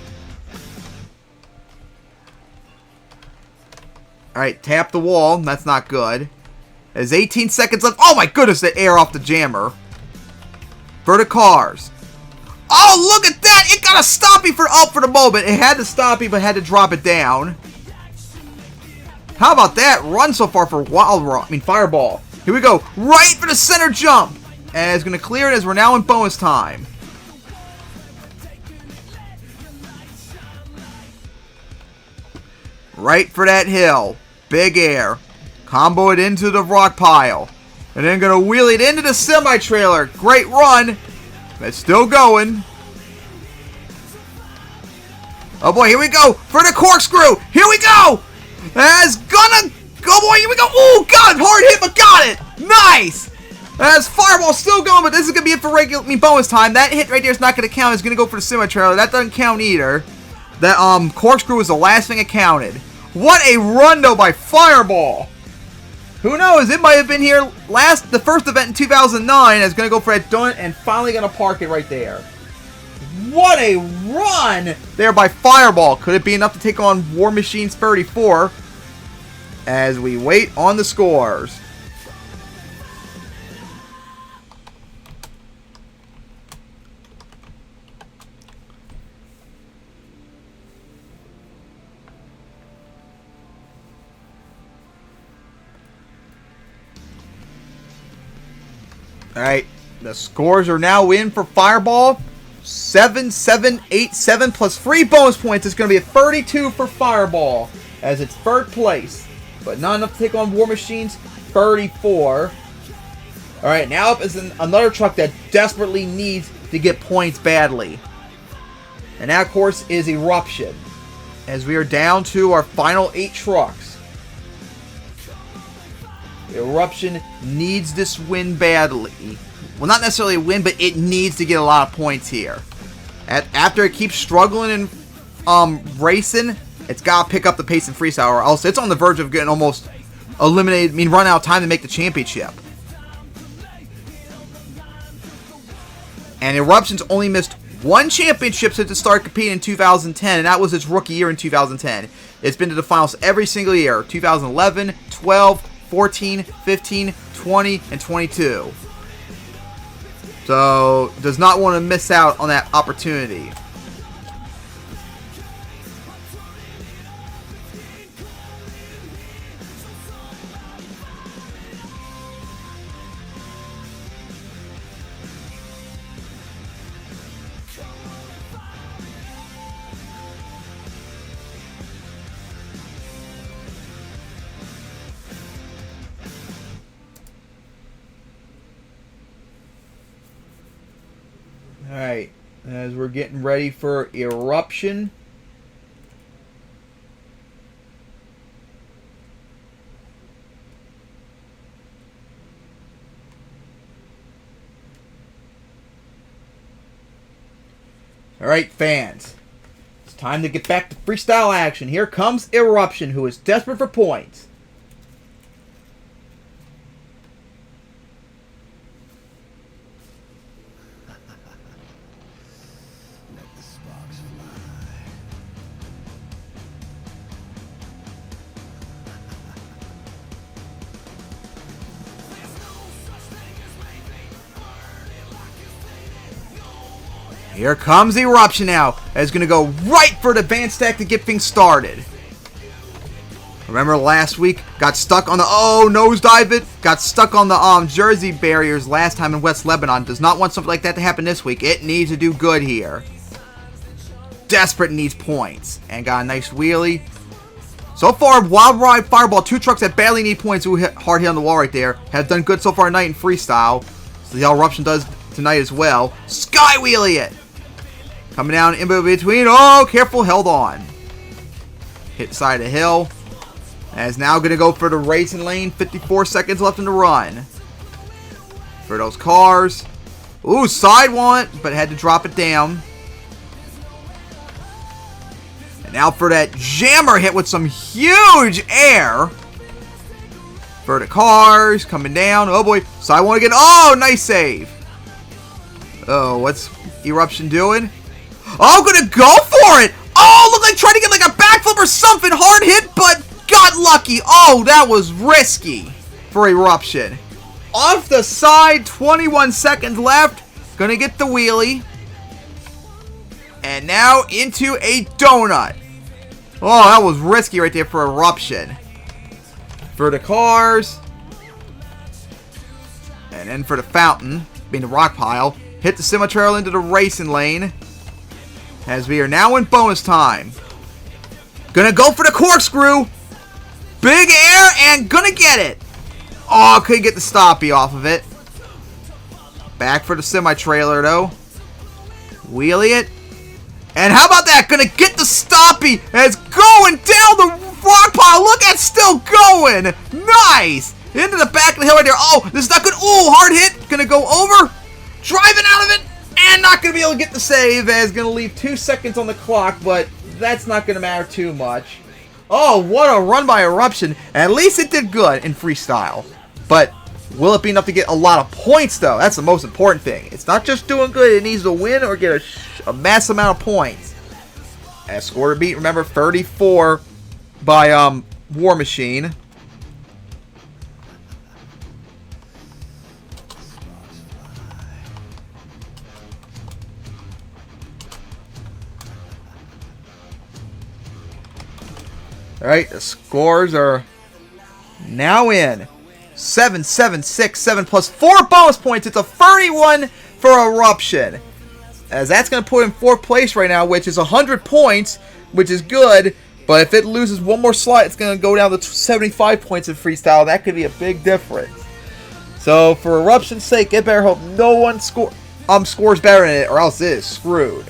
Alright, tap the wall. That's not good. There's 18 seconds left. Oh my goodness, the air off the jammer. For the cars. Oh, look at that! It got a stoppie for the moment. It had to stoppie, but had to drop it down. How about that run so far for Fireball? Here we go. Right for the center jump. And it's going to clear it as we're now in bonus time. Right for that hill. Big air. Combo it into the rock pile. And then going to wheel it into the semi-trailer. Great run. It's still going. Oh boy, here we go. For the corkscrew. Here we go. As gonna go, boy. Here we go. Oh, God. Hard hit, but got it. Nice. As Fireball still going, but this is going to be it for bonus time. That hit right there is not going to count. It's going to go for the semi-trailer. That doesn't count either. That corkscrew was the last thing it counted. What a run, though, by Fireball. Who knows? It might have been here the first event in 2009. It's going to go for that donut and finally going to park it right there. What a run there by Fireball. Could it be enough to take on War Machine's 34? As we wait on the scores. Alright, the scores are now in for Fireball. 7, 7, 8, 7 plus 3 bonus points. It's going to be a 32 for Fireball as it's third place. but not enough to take on War Machine's 34. Alright, now up is another truck that desperately needs to get points badly. And that, of course, is Eruption. As we are down to our final 8 trucks. Eruption needs this win badly. Well, not necessarily a win, but it needs to get a lot of points here. After it keeps struggling in racing, it's got to pick up the pace in freestyle, or else it's on the verge of getting almost eliminated, run out of time to make the championship. And Eruption's only missed 1 championship since it started competing in 2010, and that was its rookie year in 2010. It's been to the finals every single year, 2011, 12, 14, 15, 20, and 22. So, does not want to miss out on that opportunity. Alright, as we're getting ready for Eruption. Alright, fans. It's time to get back to freestyle action. Here comes Eruption, who is desperate for points. Here comes Eruption now. It's going to go right for the advanced stack to get things started. Remember last week? Got stuck on the... Oh, nosedive it. Got stuck on the Jersey barriers last time in West Lebanon. Does not want something like that to happen this week. It needs to do good here. Desperate needs points. And got a nice wheelie. So far, Wild Ride, Fireball, 2 trucks that badly need points who hit hard hit on the wall right there. Have done good so far tonight in freestyle. So the Eruption does tonight as well. Sky wheelie it. Coming down in between. Oh, careful. Held on. Hit side of the hill. And is now going to go for the racing lane. 54 seconds left in the run. For those cars. Ooh, side one. But had to drop it down. And now for that jammer hit with some huge air. For the cars. Coming down. Oh, boy. Side one again. Oh, nice save. Oh, what's Eruption doing? Oh, gonna go for it! Oh, look like trying to get like a backflip or something. Hard hit, but got lucky. Oh, that was risky for Eruption. Off the side, 21 seconds left. Gonna get the wheelie. And now into a donut. Oh, that was risky right there for Eruption. For the cars. And then for the fountain, being the rock pile. Hit the semi-trail into the racing lane. As we are now in bonus time. Gonna go for the corkscrew. Big air and gonna get it. Oh, couldn't get the stoppie off of it. Back for the semi-trailer though. Wheelie it. And how about that? Gonna get the stoppie. And it's going down the rock pile. Look, it's still going. Nice. Into the back of the hill right there. Oh, this is not good. Oh, hard hit. Gonna go over. Driving out of it. And not going to be able to get the save, as going to leave 2 seconds on the clock, but that's not going to matter too much. Oh, what a run by Eruption. At least it did good in freestyle. But will it be enough to get a lot of points, though? That's the most important thing. It's not just doing good. It needs to win or get a massive amount of points. As score to beat, remember, 34 by War Machine. Alright, the scores are now in. 7, 7, 6, 7 plus 4 bonus points. It's a 31 for Eruption. As that's going to put him in 4th place right now, which is 100 points, which is good. But if it loses one more slot, it's going to go down to 75 points in freestyle. That could be a big difference. So, for Eruption's sake, it better hope no one scores better than it, or else it is screwed.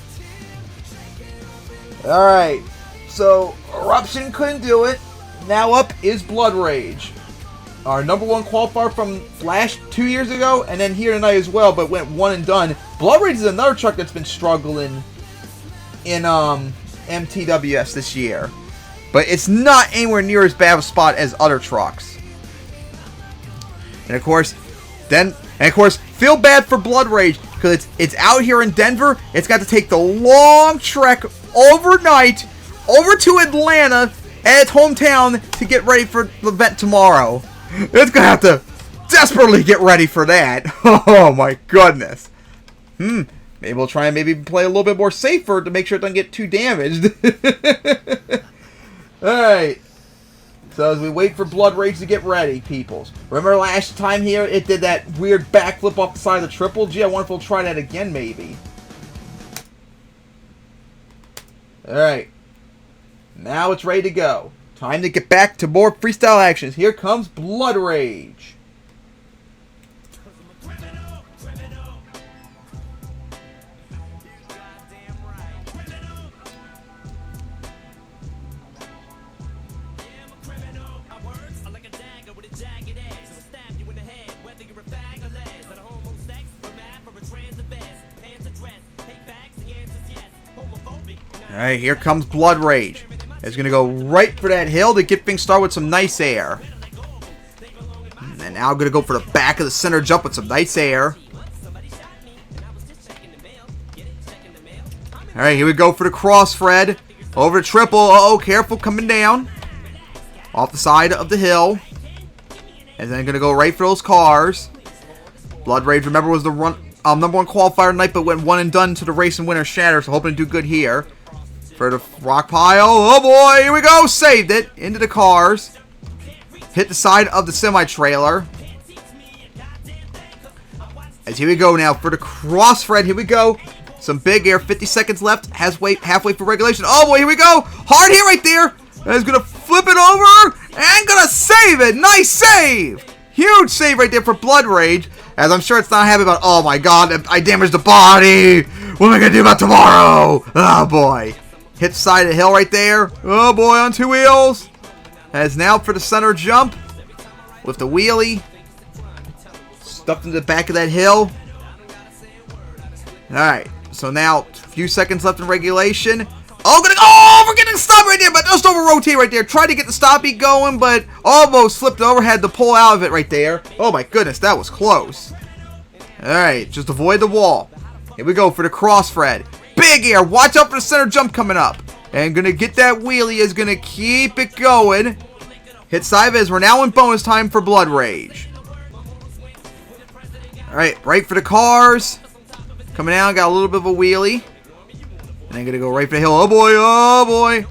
Alright, so Eruption couldn't do it. Now up is Blood Rage. Our number 1 qualifier from Flash 2 years ago, and then here tonight as well, but went one and done. Blood Rage is another truck that's been struggling in MTWS this year. But it's not anywhere near as bad of a spot as other trucks. And of course, feel bad for Blood Rage, because it's out here in Denver. It's got to take the long trek overnight over to Atlanta and its hometown to get ready for the event tomorrow. It's going to have to desperately get ready for that. Oh my goodness. Maybe we'll try and maybe play a little bit more safer to make sure it doesn't get too damaged. Alright. So as we wait for Blood Rage to get ready, peoples. Remember last time here it did that weird backflip off the side of the triple? Gee, I wonder if we'll try that again maybe. Alright. Now it's ready to go. Time to get back to more freestyle actions. Here comes Blood Rage. Alright, here comes Blood Rage. It's going to go right for that hill to get things started with some nice air. And now going to go for the back of the center jump with some nice air. Alright, here we go for the cross, Fred. Over the triple. Uh-oh, careful, coming down. Off the side of the hill. And then going to go right for those cars. Blood Rage, remember, was the number 1 qualifier tonight, but went one and done to the race and winner Shatter, so hoping to do good here. For the rock pile. Oh boy, here we go. Saved it. Into the cars. Hit the side of the semi-trailer. As here we go now for the cross, Fred. Here we go. Some big air. 50 seconds left. Halfway for regulation. Oh boy, here we go. Hard hit right there. And he's going to flip it over. And going to save it. Nice save. Huge save right there for Blood Rage. As I'm sure it's not happy about, oh my god, I damaged the body. What am I going to do about tomorrow? Oh boy. Hit the side of the hill right there. Oh boy, on 2 wheels. As now for the center jump. With the wheelie. Stuffed into the back of that hill. Alright. So now, a few seconds left in regulation. Oh, we're getting stopped right there, but just over rotate right there. Tried to get the stoppie going, but almost slipped over. Had to pull out of it right there. Oh my goodness, that was close. Alright, just avoid the wall. Here we go for the cross, Fred. Big air. Watch out for the center jump coming up. And gonna get that wheelie. Is gonna keep it going. Hit side as we're now in bonus time for Blood Rage. Alright, right for the cars. Coming down, got a little bit of a wheelie. And then gonna go right for the hill. Oh boy, oh boy.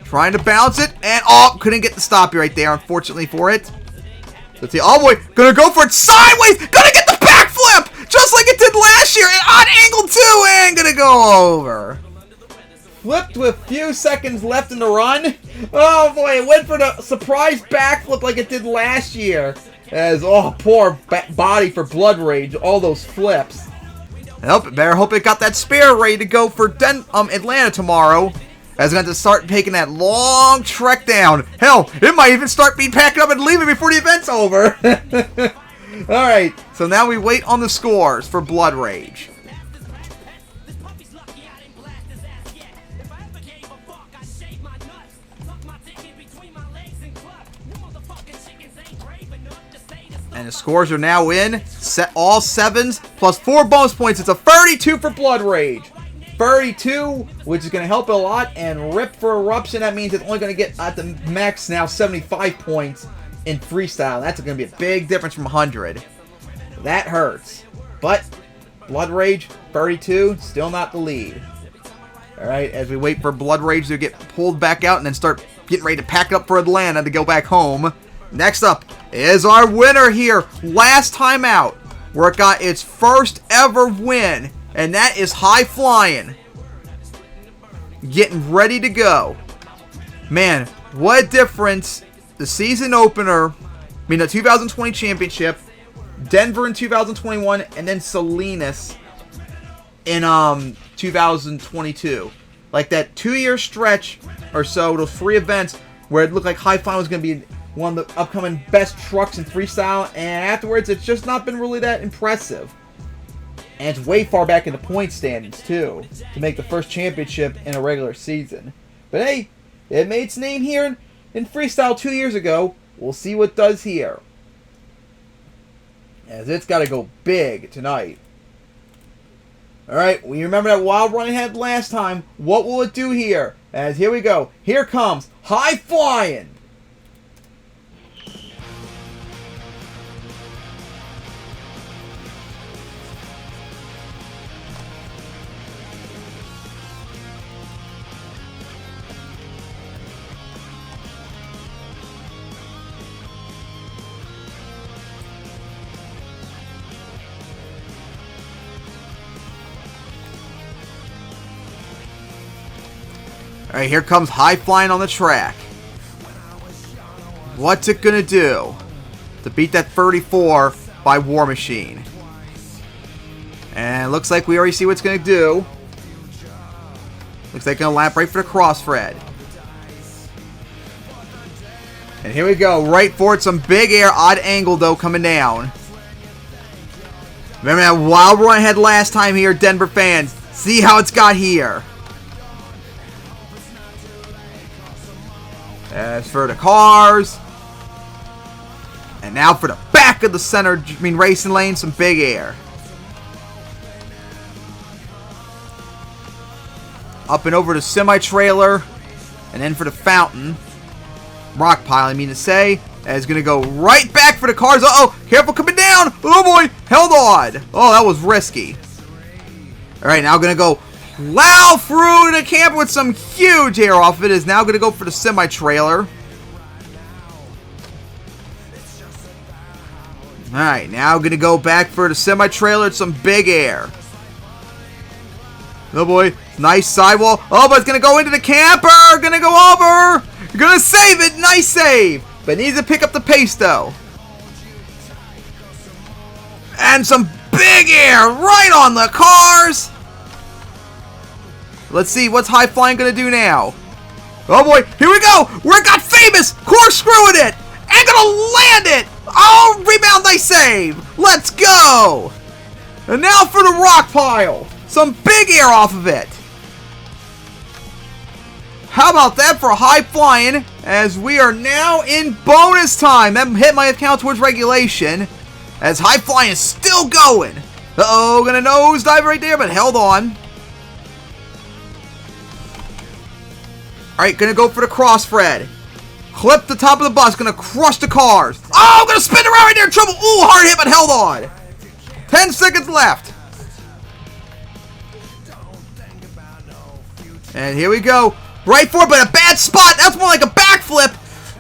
Trying to bounce it. And couldn't get the stoppie right there, unfortunately for it. Let's see. Oh boy, gonna go for it sideways. Gonna get the backflip. Just like it did last year. And on angle 2. And gonna go over. Flipped with few seconds left in the run. Oh boy, it went for the surprise backflip like it did last year. As, poor body for Blood Rage. All those flips. Better hope it got that spare ready to go for Atlanta tomorrow. As going to start taking that long trek down. Hell, it might even start packing up and leaving before the event's over. Alright, so now we wait on the scores for Blood Rage. And the scores are now in. Set all 7s plus 4 bonus points. It's a 32 for Blood Rage. 32, which is going to help a lot. And rip for Eruption. That means it's only going to get at the max now 75 points in freestyle. That's going to be a big difference from 100. That hurts. But Blood Rage, 32, still not the lead. Alright, as we wait for Blood Rage to get pulled back out and then start getting ready to pack up for Atlanta to go back home. Next up is our winner here, last time out, where it got its first ever win, and that is High Flying. Getting ready to go. Man, what a difference. The season opener, I mean the 2020 championship, Denver in 2021, and then Salinas in 2022. Like that 2-year stretch or so, those 3 events where it looked like High Flying was going to be one of the upcoming best trucks in freestyle, and afterwards it's just not been really that impressive. And it's way far back in the point standings too, to make the first championship in a regular season. But hey, it made its name here in freestyle 2 years ago. We'll see what it does here, as it's got to go big tonight. Alright, we remember that wild run it had last time. What will it do here? As here we go. Here comes High Flying. Alright, here comes High Flying on the track. What's it gonna do to beat that 34 by War Machine? And it looks like we already see what it's gonna do. Looks like gonna lap right for the cross Fred. And here we go, right for it. Some big air, odd angle though coming down. Remember that wild run I had last time here, Denver fans. See how it's got here. As for the cars. And now for the back of the center, racing lane, some big air. Up and over the semi-trailer. And then for the fountain. Rock pile, I mean to say. And it's going to go right back for the cars. Uh-oh, careful coming down. Oh boy, held on. Oh, that was risky. Alright, now going to go plow through the camper with some huge air off of it. Is now going to go for the semi-trailer. Alright, now going to go back for the semi-trailer with some big air. Oh boy, nice sidewall. Oh, but it's going to go into the camper. Going to go over. Going to save it. Nice save. But needs to pick up the pace though. And some big air right on the cars. Let's see, what's High Flying going to do now? Oh boy, here we go! Where it got famous! Corkscrewing it! And going to land it! Oh, rebound, nice save! Let's go! And now for the rock pile! Some big air off of it! How about that for High Flying? As we are now in bonus time! That hit might have counted towards regulation. As High Flying is still going! Uh-oh, gonna nosedive right there, but held on. Alright, gonna go for the cross, Fred. Clip the top of the bus, gonna crush the cars. Oh, gonna spin around right there, in trouble. Ooh, hard hit, but held on. 10 seconds left. And here we go. Right for it, but a bad spot. That's more like a backflip.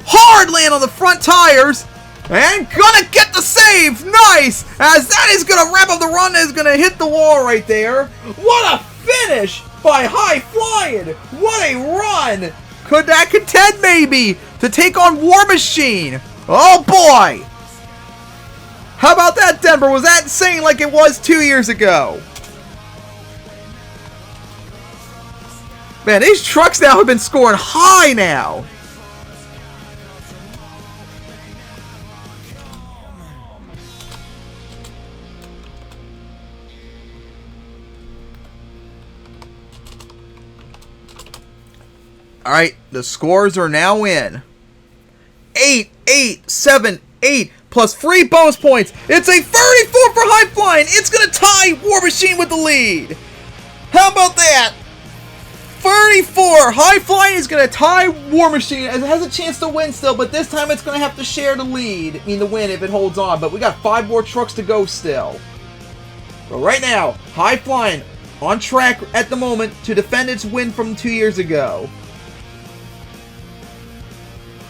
Hard land on the front tires. And gonna get the save. Nice. As that is gonna wrap up the run. Is gonna hit the wall right there. What a finish by High Flying! What a run! Could that contend maybe to take on War Machine? Oh boy! How about that, Denver? Was that insane like it was 2 years ago? Man, these trucks now have been scoring high now. Alright, the scores are now in. 8, 8, 7, 8, plus 3 bonus points. It's a 34 for High Flying. It's going to tie War Machine with the lead. How about that? 34. High Flying is going to tie War Machine. It has a chance to win still, but this time it's going to have to share the lead. I mean, the win if it holds on. But we got 5 more trucks to go still. But right now, High Flying on track at the moment to defend its win from 2 years ago.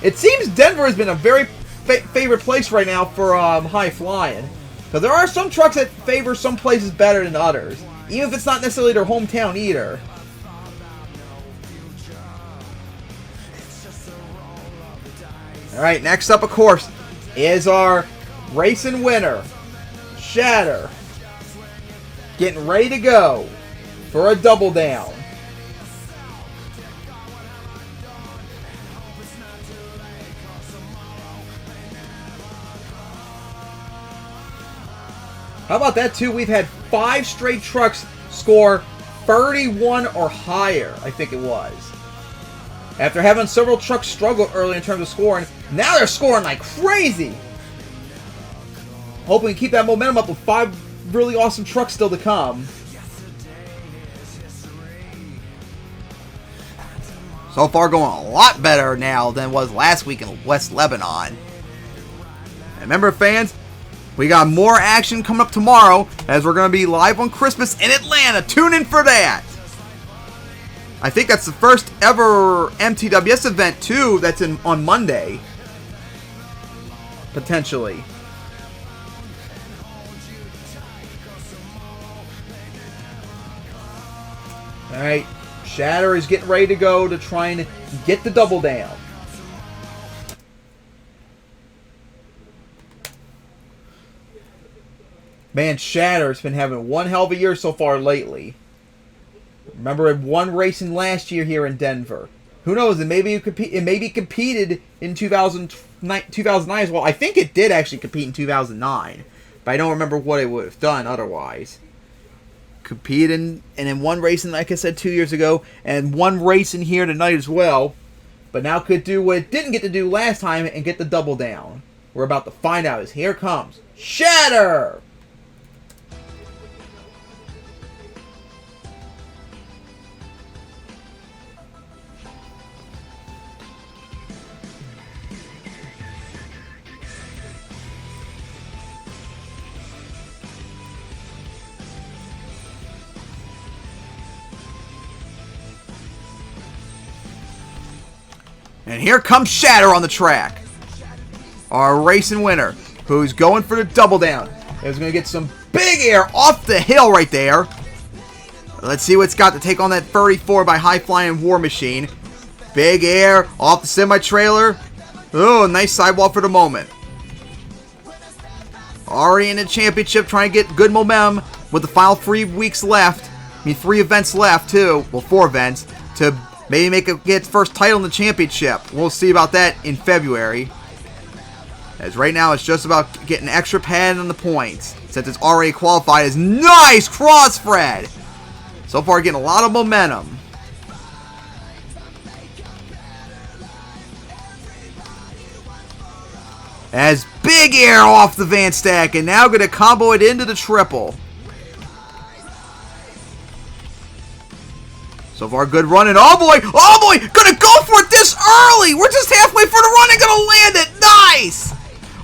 It seems Denver has been a very favorite place right now for High Flying. Because there are some trucks that favor some places better than others. Even if it's not necessarily their hometown either. Alright, next up, of course, is our racing winner, Shatter. Getting ready to go for a double down. How about that, too? We've had 5 straight trucks score 31 or higher, I think it was. After having several trucks struggle early in terms of scoring, now they're scoring like crazy. Hoping to keep that momentum up with 5 really awesome trucks still to come. So far going a lot better now than it was last week in West Lebanon. And remember, fans, we got more action coming up tomorrow as we're going to be live on Christmas in Atlanta. Tune in for that. I think that's the first ever MTWS event, too, that's on Monday. Potentially. Alright, Shatter is getting ready to go to try and get the double down. Man, Shatter's been having one hell of a year so far lately. Remember, it won racing last year here in Denver. Who knows? It maybe competed in 2009 as well. I think it did actually compete in 2009, but I don't remember what it would have done otherwise. Competed and then won racing, like I said, 2 years ago, and won racing here tonight as well. But now could do what it didn't get to do last time and get the double down. We're about to find out as here comes Shatter! And here comes Shatter on the track. Our racing winner, who's going for the double down. Is going to get some big air off the hill right there. Let's see what's got to take on that 34 by High Flying War Machine. Big air off the semi-trailer. Oh, nice sidewall for the moment. Already in the championship, trying to get good momentum with the final 3 weeks left. I mean, 3 events left, too. Well, 4 events. To maybe get its first title in the championship. We'll see about that in February. As right now, it's just about getting extra pad on the points, since it's already qualified as nice cross-thread. So far, getting a lot of momentum. As big air off the Van Stack, and now going to combo it into the triple. So far, good running. Oh boy! Oh boy! Gonna go for it this early! We're just halfway for the run and gonna land it! Nice!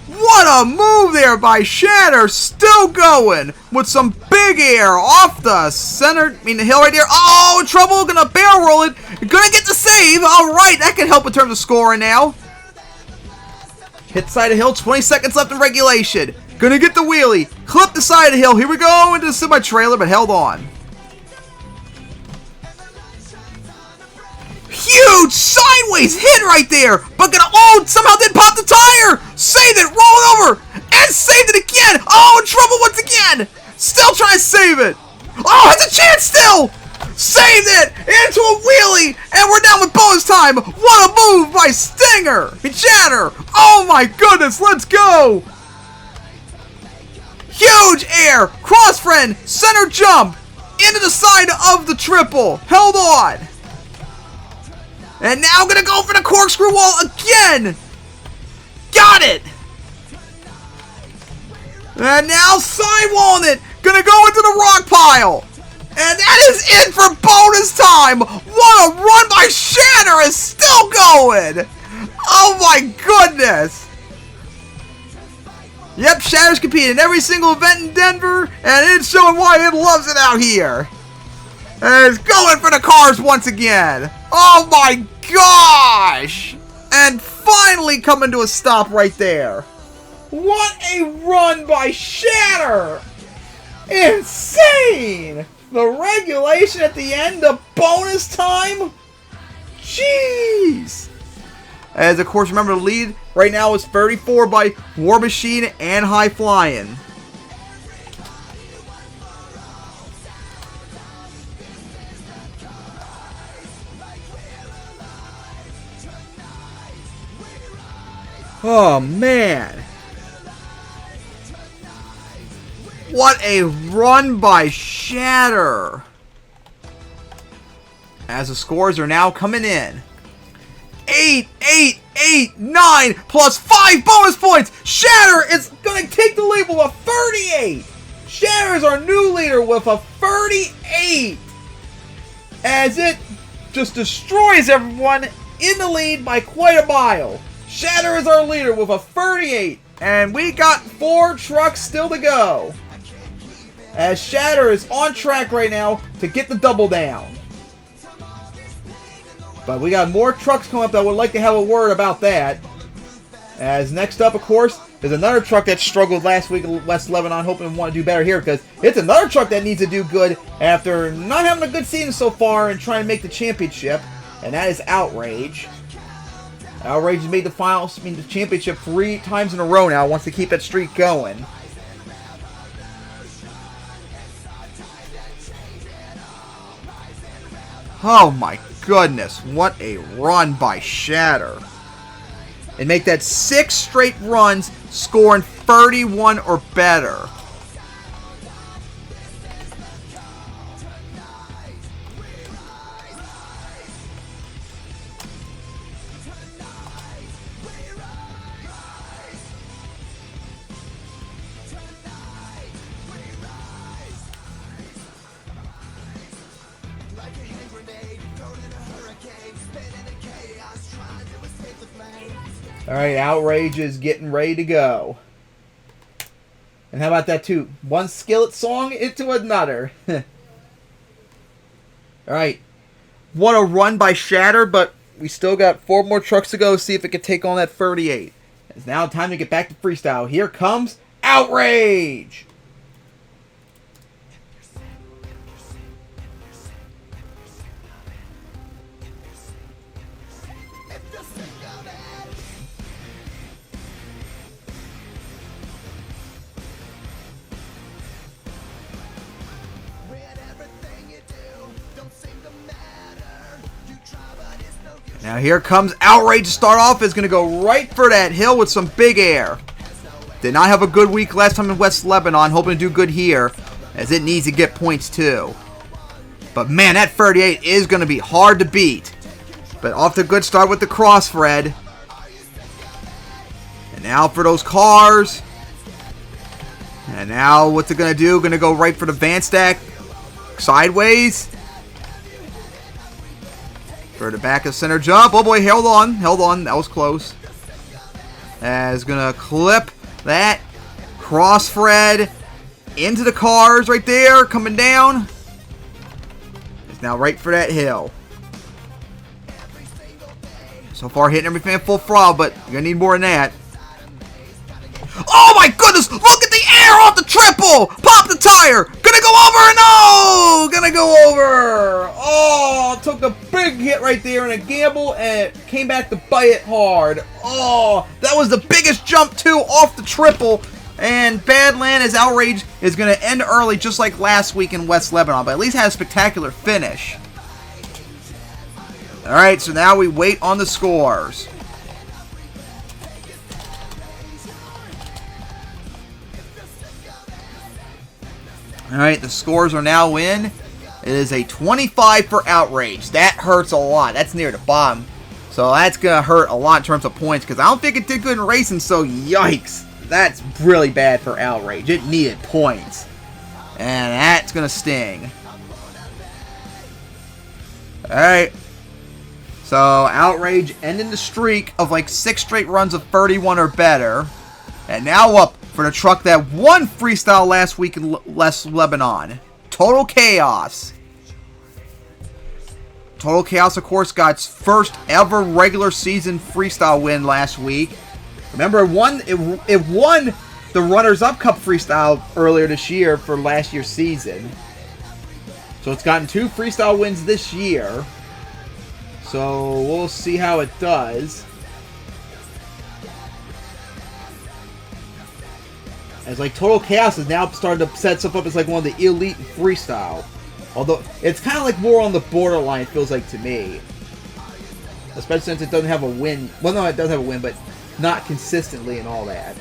What a move there by Shatter! Still going with some big air off the center, the hill right there. Oh, trouble! Gonna barrel roll it. Gonna get the save. Alright, that can help in terms of scoring now. Hit the side of the hill, 20 seconds left in regulation. Gonna get the wheelie. Clip the side of the hill. Here we go into the semi-trailer, but held on. Huge sideways hit right there, but somehow did pop the tire. Saved it, roll it over, and saved it again. Oh, in trouble once again. Still trying to save it. Oh, has a chance still. Saved it into a wheelie, and we're down with bonus time. What a move by Stinger and Shatter. Oh my goodness, let's go. Huge air, cross-friend, center jump, into the side of the triple. Held on. And now gonna go for the corkscrew wall again! Got it! And now sidewalling it! Gonna go into the rock pile! And that is it for bonus time! What a run by Shatter is still going! Oh my goodness! Yep, Shatter's competing in every single event in Denver, and it's showing why it loves it out here! And it's going for the cars once again! Oh my gosh! And finally coming to a stop right there. What a run by Shatter! Insane! The regulation at the end of bonus time? Jeez! As, of course, remember the lead right now is 34 by War Machine and High Flying. Oh, man. What a run by Shatter. As the scores are now coming in. 8, 8, 8, 9, plus 5 bonus points. Shatter is going to take the lead with a 38. Shatter is our new leader with a 38. As it just destroys everyone in the lead by quite a mile. Shatter is our leader with a 38. And we got 4 trucks still to go. As Shatter is on track right now to get the double down. But we got more trucks coming up that would like to have a word about that. As next up, of course, is another truck that struggled last week in West Lebanon, hoping to want to do better here, because it's another truck that needs to do good after not having a good season so far and trying to make the championship, and that is Outrage. Outrage has made the finals, the championship 3 times in a row now, wants to keep that streak going. Oh my goodness, what a run by Shatter. And make that 6 straight runs, scoring 31 or better. Alright, Outrage is getting ready to go. And how about that too? One skillet song into another. Alright. What a run by Shatter, but we still got 4 more trucks to go. See if it can take on that 38. It's now time to get back to freestyle. Here comes Outrage! Now here comes Outrage to start off. Is going to go right for that hill with some big air. Did not have a good week last time in West Lebanon. Hoping to do good here, as it needs to get points too. But man, that 38 is going to be hard to beat. But off to a good start with the cross, Fred. And now for those cars. And now what's it going to do? Going to go right for the van stack. Sideways. For the back of center jump. Oh boy, held on. That was close. As gonna clip that. Cross Fred into the cars right there. Coming down. It's now right for that hill. So far hitting everything full throttle, but you're gonna need more than that. Oh my goodness! Look at the air off the triple! Pop the tire! Gonna go over! No! Gonna go over! Oh, took a big hit right there in a gamble and it came back to bite it hard. Oh, that was the biggest jump too off the triple. And Badland as Outrage is gonna end early just like last week in West Lebanon, but at least had a spectacular finish. Alright, so now we wait on the scores. Alright, the scores are now in. It is a 25 for Outrage. That hurts a lot. That's near the bottom. So that's going to hurt a lot in terms of points, because I don't think it did good in racing, so yikes. That's really bad for Outrage. It needed points. And that's going to sting. Alright. So Outrage ending the streak of like 6 straight runs of 31 or better. And now up for the truck that won freestyle last week in West Lebanon. Total Chaos. Total Chaos, of course, got its first ever regular season freestyle win last week. Remember, it won the Runners-Up Cup freestyle earlier this year for last year's season. So it's gotten 2 freestyle wins this year. So we'll see how it does. As like Total Chaos is now starting to set itself up as like one of the elite freestyle. Although it's kind of like more on the borderline, it feels like to me. Especially since it doesn't have a win. Well, no, it does have a win, but not consistently and all that.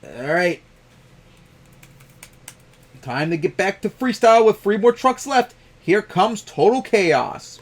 Alright. Time to get back to freestyle with 3 more trucks left. Here comes Total Chaos.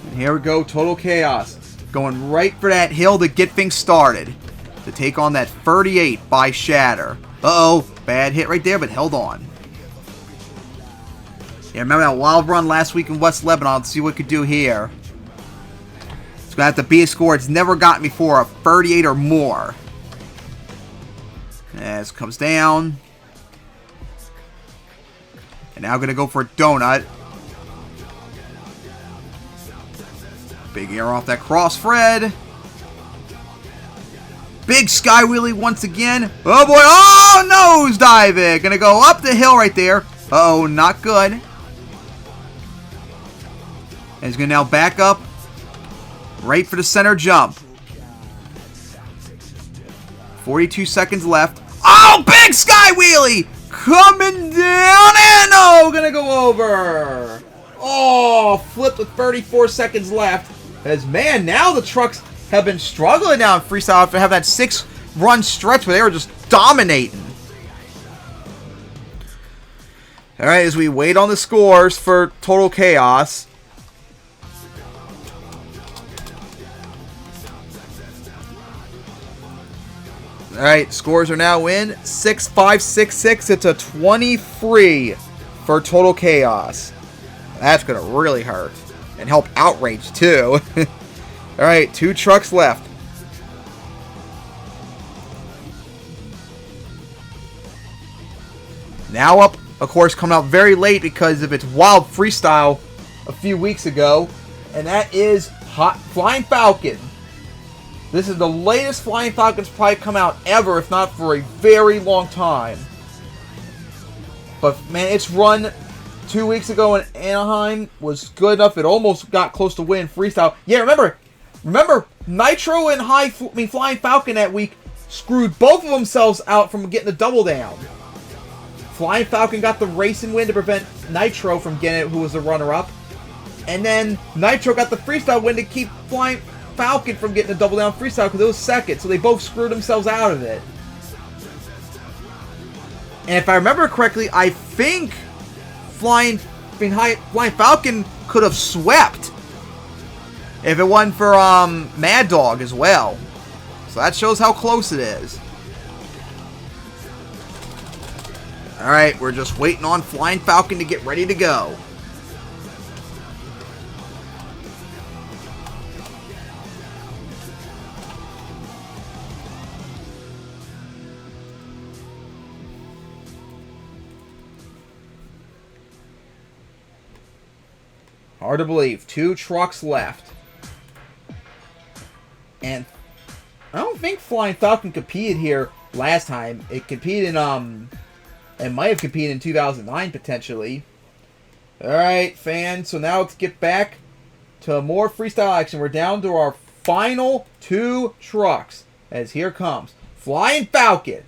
And here we go, Total Chaos. Going right for that hill to get things started. To take on that 38 by Shatter. Uh-oh, bad hit right there, but held on. Yeah, remember that wild run last week in West Lebanon? Let's see what it could do here. It's going to have to be a score it's never gotten before, a 38 or more. As comes down. And now going to go for a donut. Big air off that cross Fred. Big sky wheelie once again. Oh boy. Oh, nose dive it. Gonna go up the hill right there. Uh-oh, not good. And he's gonna now back up. Right for the center jump. 42 seconds left. Oh, big sky wheelie. Coming down and oh, gonna go over. Oh, flipped with 34 seconds left. As, man, now the trucks have been struggling now in freestyle after having that 6-run stretch where they were just dominating. Alright, as we wait on the scores for Total Chaos. Alright, scores are now in. 6-5, 6-6. It's a 23 for Total Chaos. That's going to really hurt. And help Outrage, too. Alright, 2 trucks left. Now up, of course, coming out very late because of its wild freestyle a few weeks ago. And that is Flying Falcon. This is the latest Flying Falcon's probably come out ever, if not for a very long time. But, man, its run 2 weeks ago in Anaheim was good enough. It almost got close to winning freestyle. Yeah, remember, Nitro and Flying Falcon that week screwed both of themselves out from getting the double down. Flying Falcon got the racing win to prevent Nitro from getting it, who was the runner-up. And then Nitro got the freestyle win to keep Flying Falcon from getting the double down freestyle because it was second. So they both screwed themselves out of it. And if I remember correctly, I think Flying Falcon could have swept if it wasn't for Mad Dog as well. So that shows how close it is. Alright, we're just waiting on Flying Falcon to get ready to go. Hard to believe. 2 trucks left. And I don't think Flying Falcon competed here last time. It competed in, it might have competed in 2009 potentially. Alright, fans. So now let's get back to more freestyle action. We're down to our final 2 trucks. As here comes Flying Falcon.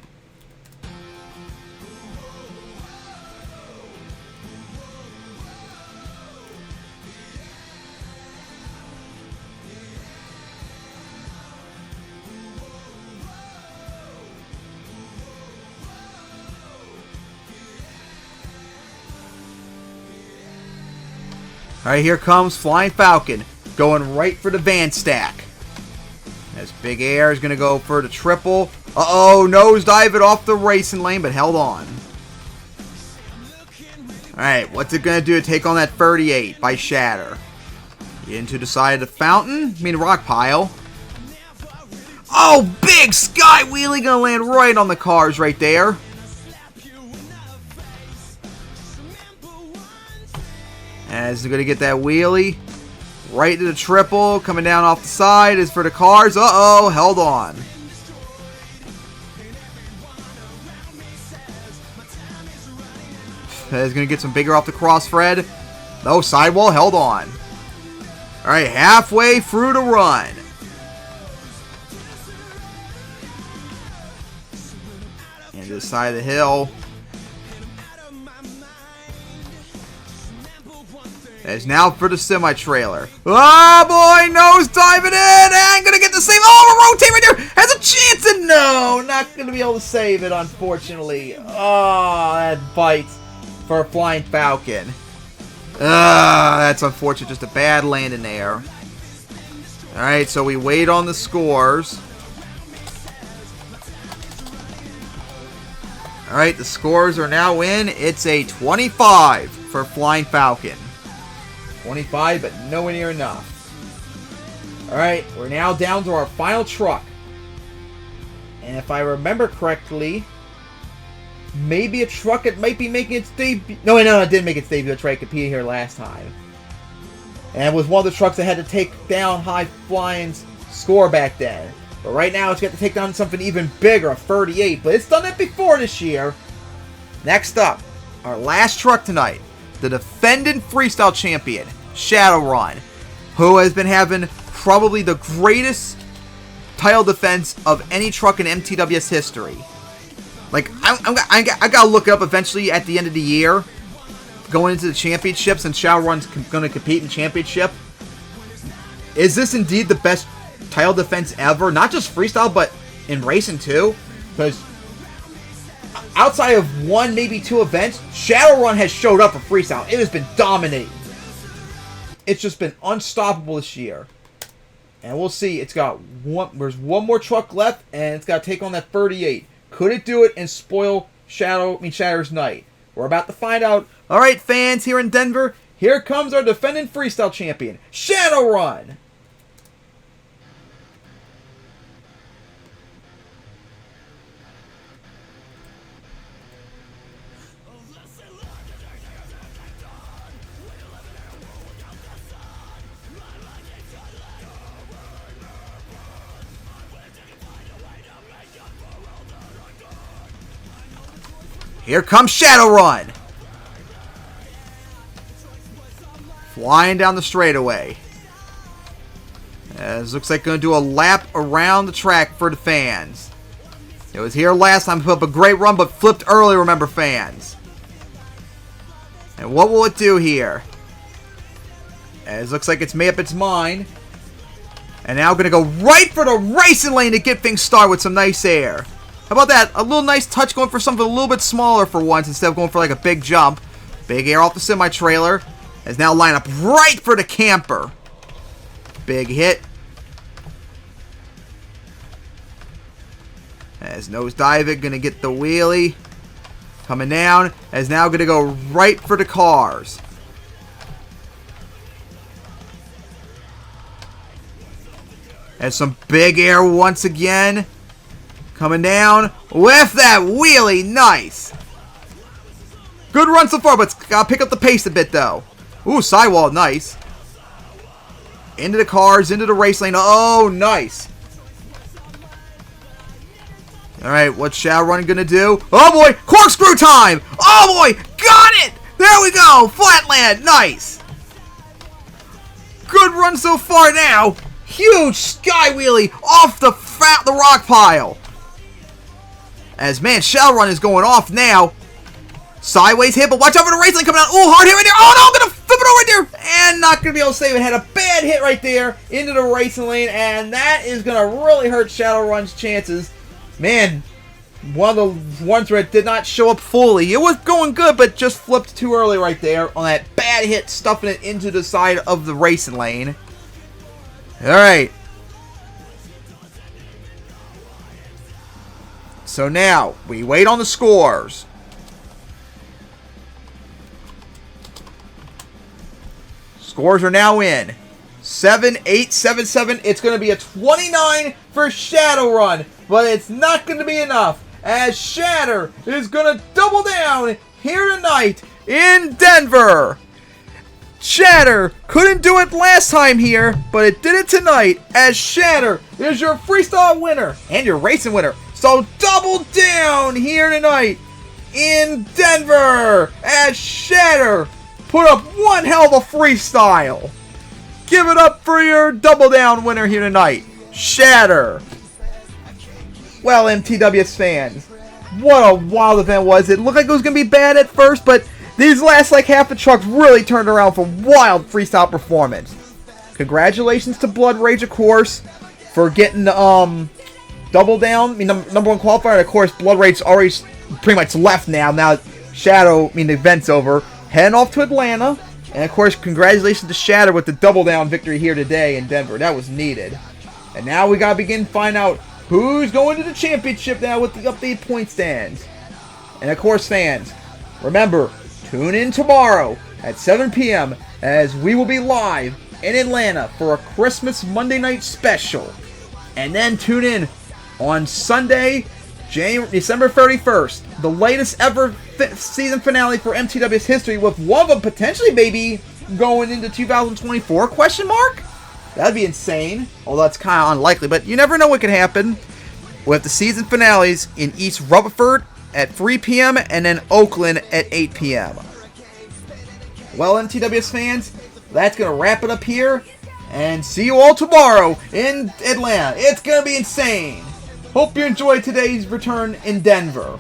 Alright, here comes Flying Falcon, going right for the van stack. As Big Air is going to go for the triple. Uh-oh, nosedive it off the racing lane, but held on. Alright, what's it going to do to take on that 38 by Shatter? Into the side of the fountain, rock pile. Oh, big sky wheelie, going to land right on the cars right there. As they're going to get that wheelie. Right to the triple. Coming down off the side is for the cars. Uh-oh. Held on. Is going to get some bigger off the cross, Fred. No, sidewall. Held on. All right. Halfway through the run. And to the side of the hill. As now for the semi-trailer. Oh boy, nose diving in and gonna get the save. Oh, rotate right there. Has a chance and no, not gonna be able to save it, unfortunately. Oh, that bites for a flying falcon. That's unfortunate. Just a bad landing there. All right, so we wait on the scores. All right, the scores are now in. It's a 25 for Flying Falcon. 25, but nowhere near enough. All right, we're now down to our final truck. And if I remember correctly, maybe a truck that might be making its debut. No, it didn't make its debut. I tried to compete here last time. And it was one of the trucks that had to take down High Flying's score back then. But right now, it's got to take down something even bigger, a 38. But it's done that before this year. Next up, our last truck tonight. The defending freestyle champion, Shadowrun, who has been having probably the greatest title defense of any truck in MTWS history. Like, I gotta look it up eventually at the end of the year, going into the championships, and Shadowrun's going to compete in championship. Is this indeed the best title defense ever? Not just freestyle, but in racing too? Because outside of one, maybe two events, Shadowrun has showed up for freestyle. It has been dominating. It's just been unstoppable this year. And we'll see. It's got there's one more truck left, and it's got to take on that 38. Could it do it and spoil Shatter's night? We're about to find out. All right, fans here in Denver, here comes our defending freestyle champion, Shadowrun. Here comes Shadowrun. Flying down the straightaway. As looks like going to do a lap around the track for the fans. It was here last time, put up a great run, but flipped early, remember, fans. And what will it do here? As looks like it's made up its mind. And now going to go right for the racing lane to get things started with some nice air. How about that? A little nice touch going for something a little bit smaller for once instead of going for like a big jump. Big air off the semi-trailer. As now line up right for the camper. Big hit. As nosedive going to get the wheelie. Coming down. As now going to go right for the cars. As some big air once again. Coming down with that wheelie. Nice. Good run so far, but gotta pick up the pace a bit, though. Ooh, sidewall. Nice. Into the cars, into the race lane. Oh, nice. All right, what's Shadowrun going to do? Oh, boy. Corkscrew time. Oh, boy. Got it. There we go. Flatland. Nice. Good run so far now. Huge sky wheelie off the rock pile. As, man, Shadowrun is going off now. Sideways hit, but watch out for the race lane coming out. Ooh, hard hit right there. Oh, no, I'm going to flip it over right there. And not going to be able to save it. Had a bad hit right there into the racing lane. And that is going to really hurt Shadowrun's chances. Man, one of the ones where it did not show up fully. It was going good, but just flipped too early right there on that bad hit, stuffing it into the side of the racing lane. All right. So now, we wait on the scores. Scores are now in. 7, 8, 7, 7. It's going to be a 29 for Shadowrun, but it's not going to be enough, as Shatter is going to double down here tonight in Denver. Shatter couldn't do it last time here, but it did it tonight as Shatter is your freestyle winner and your racing winner. So double down here tonight in Denver as Shatter put up one hell of a freestyle. Give it up for your double down winner here tonight, Shatter. Well, MTWS fans, what a wild event was it. Looked like it was going to be bad at first, but these last like half the trucks really turned around for wild freestyle performance. Congratulations to Blood Rage, of course, for getting the double down. I mean, number one qualifier. And of course, Blood Rage already pretty much left now. Now Shadow, the event's over. Heading off to Atlanta. And of course, congratulations to Shadow with the double down victory here today in Denver. That was needed. And now we gotta begin finding out who's going to the championship now with the updated point stands. And of course, fans, remember, tune in tomorrow at 7 p.m. as we will be live in Atlanta for a Christmas Monday night special. And then tune in on Sunday, December 31st, the latest ever season finale for MTWS history, with one of them potentially maybe going into 2024, question mark? That'd be insane, although that's kind of unlikely, but you never know what could happen. With the season finales in East Rutherford at 3 p.m. and then Oakland at 8 p.m. Well, MTWS fans, that's going to wrap it up here, and see you all tomorrow in Atlanta. It's going to be insane. Hope you enjoyed today's return in Denver.